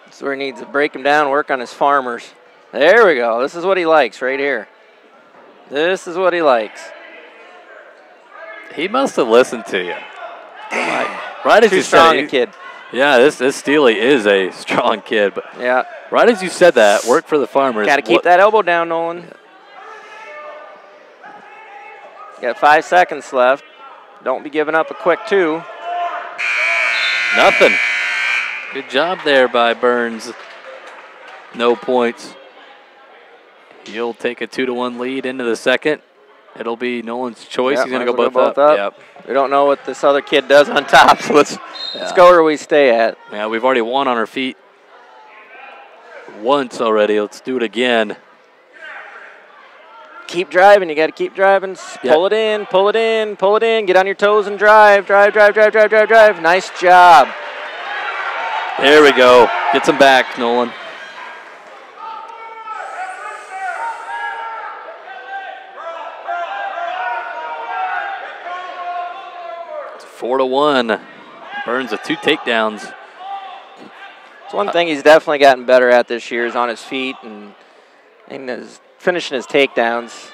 This is where he needs to break him down, work on his farmers. There we go. This is what he likes right here. This is what he likes. He must have listened to you. Right as Too you strong said, a kid. Yeah, this Steely is a strong kid. But yeah. Right as you said that, work for the farmers. Got to keep that elbow down, Nolan. Got 5 seconds left. Don't be giving up a quick 2. Nothing. Good job there by Burns. No points. He'll take a 2-1 lead into the second. It'll be Nolan's choice. He's going to go both up. Yep. We don't know what this other kid does on top, so let's go where we stay at. Yeah, we've already won on our feet once already. Let's do it again. Keep driving. You got to keep driving. Pull it in, pull it in, pull it in. Get on your toes and drive. Drive, drive, drive, drive, drive, drive. Nice job. There we go. Gets him back, Nolan. It's 4-1. Burns with 2 takedowns. It's one thing he's definitely gotten better at this year is on his feet and is finishing his takedowns.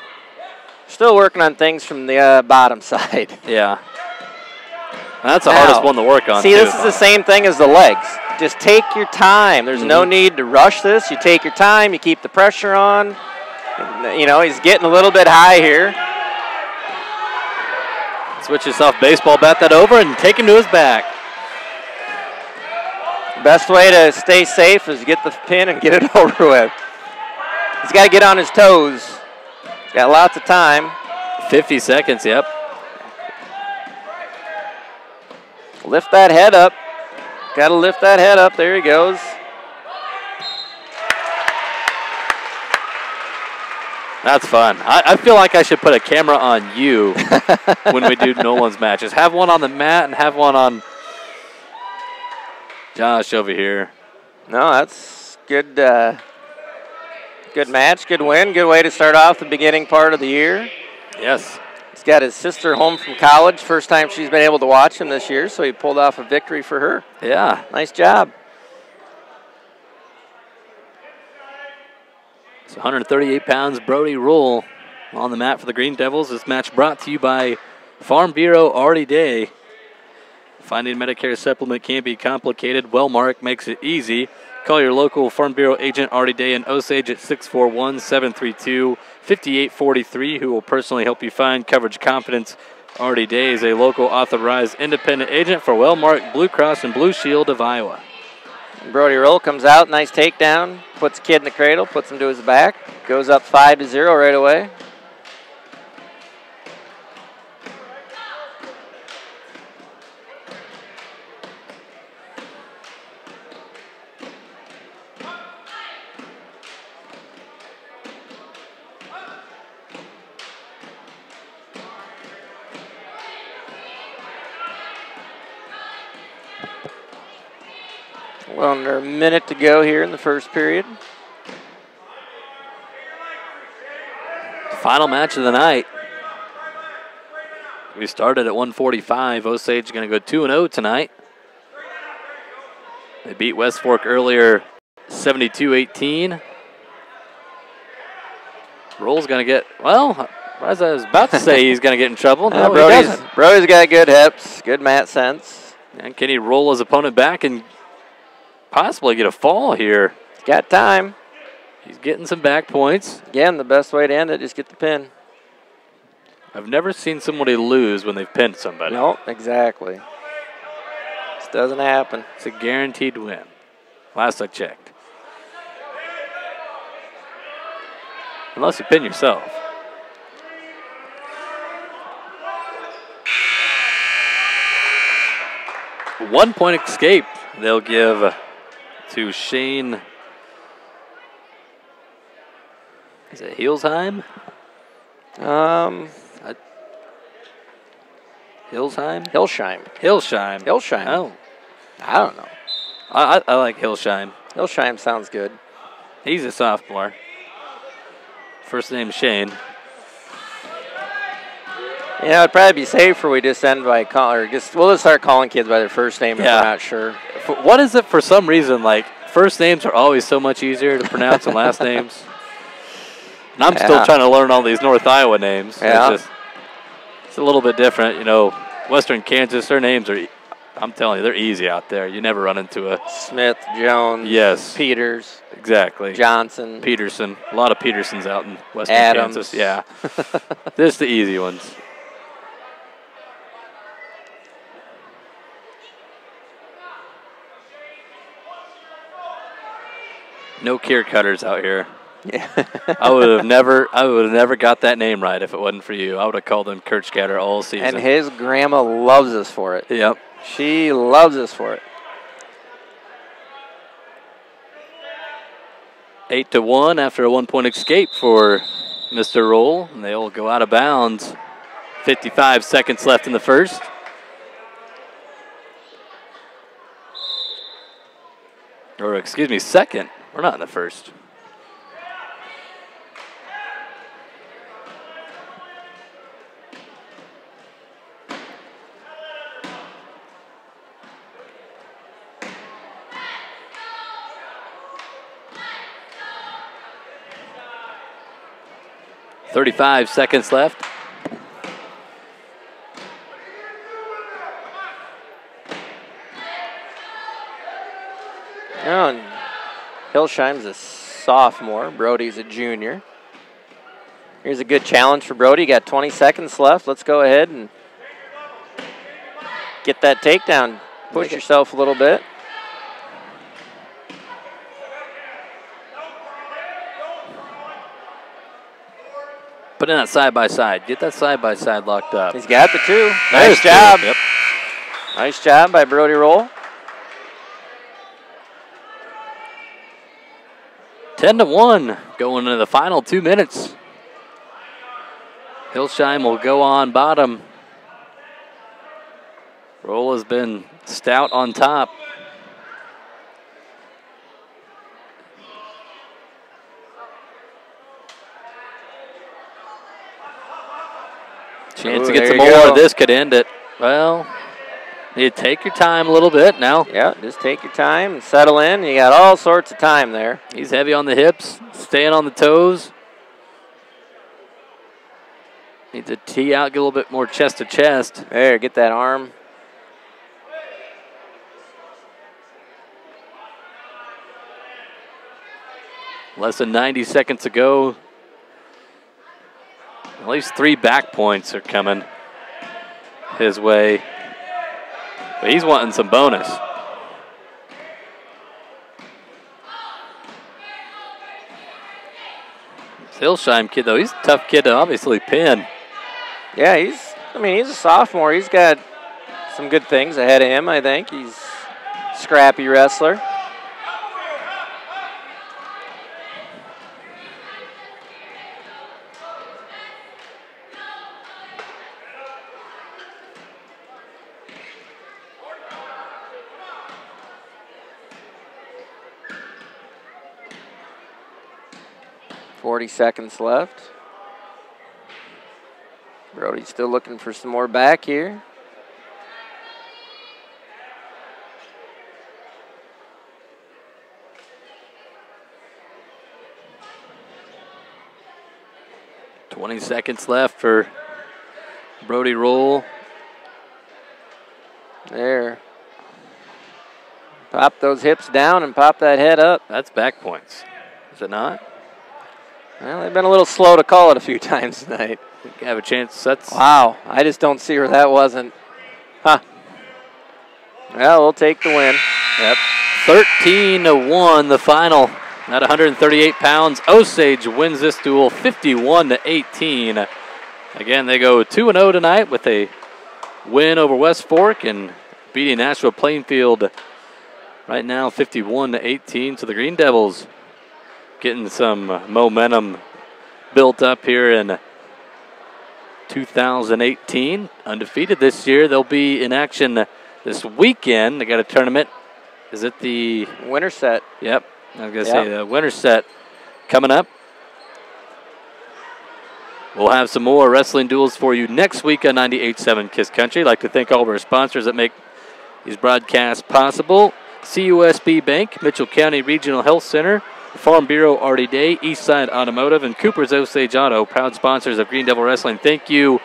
Still working on things from the bottom side. Yeah. That's the hardest one to work on. See, this is the same thing as the legs. Just take your time. There's no need to rush this. You take your time. You keep the pressure on. You know, he's getting a little bit high here. Switch his soft baseball bat that over and take him to his back. Best way to stay safe is get the pin and get it over with. He's got to get on his toes. Got lots of time. 50 seconds, yep. Lift that head up. Got to lift that head up. There he goes. That's fun. I feel like I should put a camera on you when we do Nolan's matches. Have one on the mat and have one on Josh over here. No, that's good. Good match, good win, good way to start off the beginning part of the year. Yes. He's got his sister home from college. First time she's been able to watch him this year, so he pulled off a victory for her. Yeah. Nice job. It's 138 pounds, Brody Roll on the mat for the Green Devils. This match brought to you by Farm Bureau Artie Day. Finding Medicare supplement can be complicated. Wellmark makes it easy. Call your local Farm Bureau agent Artie Day in Osage at 641-732-5843, who will personally help you find coverage confidence. Artie Day is a local authorized independent agent for Wellmark, Blue Cross, and Blue Shield of Iowa. Brody Roll comes out, nice takedown, puts the kid in the cradle, puts him to his back, goes up 5-0 right away. Well, under a minute to go here in the first period. Final match of the night. We started at 145. Osage going to go 2-0 tonight. They beat West Fork earlier 72-18. Roll's going to get, well, as I was about to say he's going to get in trouble. No, Brody's got good hips, good mat sense. And can he roll his opponent back and possibly get a fall here? He's got time. He's getting some back points. Again, the best way to end it is get the pin. I've never seen somebody lose when they've pinned somebody. No, exactly. This doesn't happen. It's a guaranteed win. Last I checked. Unless you pin yourself. One-point escape they'll give to Shane. Is it Hillsheim? Hillsheim? Hillsheim. Oh. I don't know. I like Hillsheim. Hillsheim sounds good. He's a sophomore. First name Shane. You know, it'd probably be safer we just end by we'll just start calling kids by their first name if we're not sure. What is it for some reason, like, first names are always so much easier to pronounce than last names? And I'm still trying to learn all these North Iowa names. Yeah. It's a little bit different. You know, Western Kansas, their names are, I'm telling you, they're easy out there. You never run into a Smith, Jones, yes, Peters, exactly, Johnson, Peterson. A lot of Petersons out in Western Adams. Kansas. Yeah, just the easy ones. No Kier Cutters out here. Yeah. I would have never got that name right if it wasn't for you. I would have called him Kirchgatter all season. And his grandma loves us for it. Yep. She loves us for it. 8-1 after a one-point escape for Mr. Roll. And they'll go out of bounds. 55 seconds left in the first. Or, excuse me, second. We're not in the first. 35 seconds left. Oh, and Hillsheim's a sophomore. Brody's a junior. Here's a good challenge for Brody. Got 20 seconds left. Let's go ahead and get that takedown. Push yourself a little bit. Put in that side-by-side. Get that side-by-side locked up. He's got the two. There's Nice job. Yep. Nice job by Brody Roll. 10-1 going into the final 2 minutes. Hillsheim will go on bottom. Roll has been stout on top. Chance to get some more. This could end it. Well, you take your time a little bit now. Yeah, just take your time and settle in. You got all sorts of time there. He's heavy on the hips, staying on the toes. Needs to tee out, get a little bit more chest to chest. There, get that arm. Less than 90 seconds to go. At least 3 back points are coming his way. But he's wanting some bonus. This Hillsheim kid, though, he's a tough kid to obviously pin. Yeah, he's a sophomore. He's got some good things ahead of him, I think. He's a scrappy wrestler. .40 seconds left. Brody's still looking for some more back here. .20 seconds left for Brody Roll. There. Pop those hips down and pop that head up. That's back points, is it not? Well, they've been a little slow to call it a few times tonight. You have a chance. That's wow. I just don't see where that wasn't. Huh. Well, we'll take the win. Yep. 13-1 the final. At 138 pounds, Osage wins this duel 51-18. Again, they go 2-0 tonight with a win over West Fork and beating Nashua-Plainfield right now 51-18. So the Green Devils getting some momentum built up here in 2018. Undefeated this year. They'll be in action this weekend. They got a tournament. Is it the winter set? Yep. I was going to say the winter set coming up. We'll have some more wrestling duels for you next week on 98.7 Kiss Country. I'd like to thank all of our sponsors that make these broadcasts possible. CUSB Bank, Mitchell County Regional Health Center, Farm Bureau Artie Day, Eastside Automotive, and Cooper's Osage Auto, proud sponsors of Green Devil Wrestling. Thank you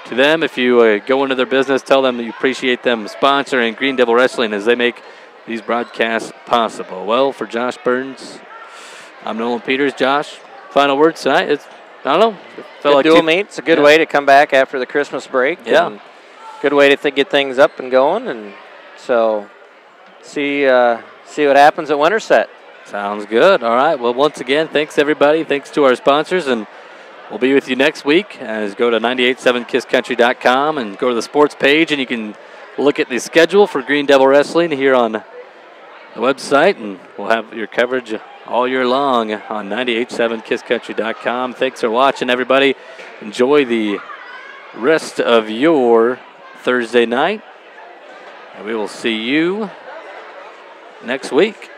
to them. If you go into their business, tell them that you appreciate them sponsoring Green Devil Wrestling as they make these broadcasts possible. Well, for Josh Burns, I'm Nolan Peters. Josh, final words tonight? I don't know. Felt like dual meet. It's a good way to come back after the Christmas break. Yeah. And good way to get things up and going. And so see what happens at winter set. Sounds good. All right. Well, once again, thanks, everybody. Thanks to our sponsors, and we'll be with you next week. As go to 987kisscountry.com and go to the sports page, and you can look at the schedule for Green Devil Wrestling here on the website, and we'll have your coverage all year long on 987kisscountry.com. Thanks for watching, everybody. Enjoy the rest of your Thursday night, and we will see you next week.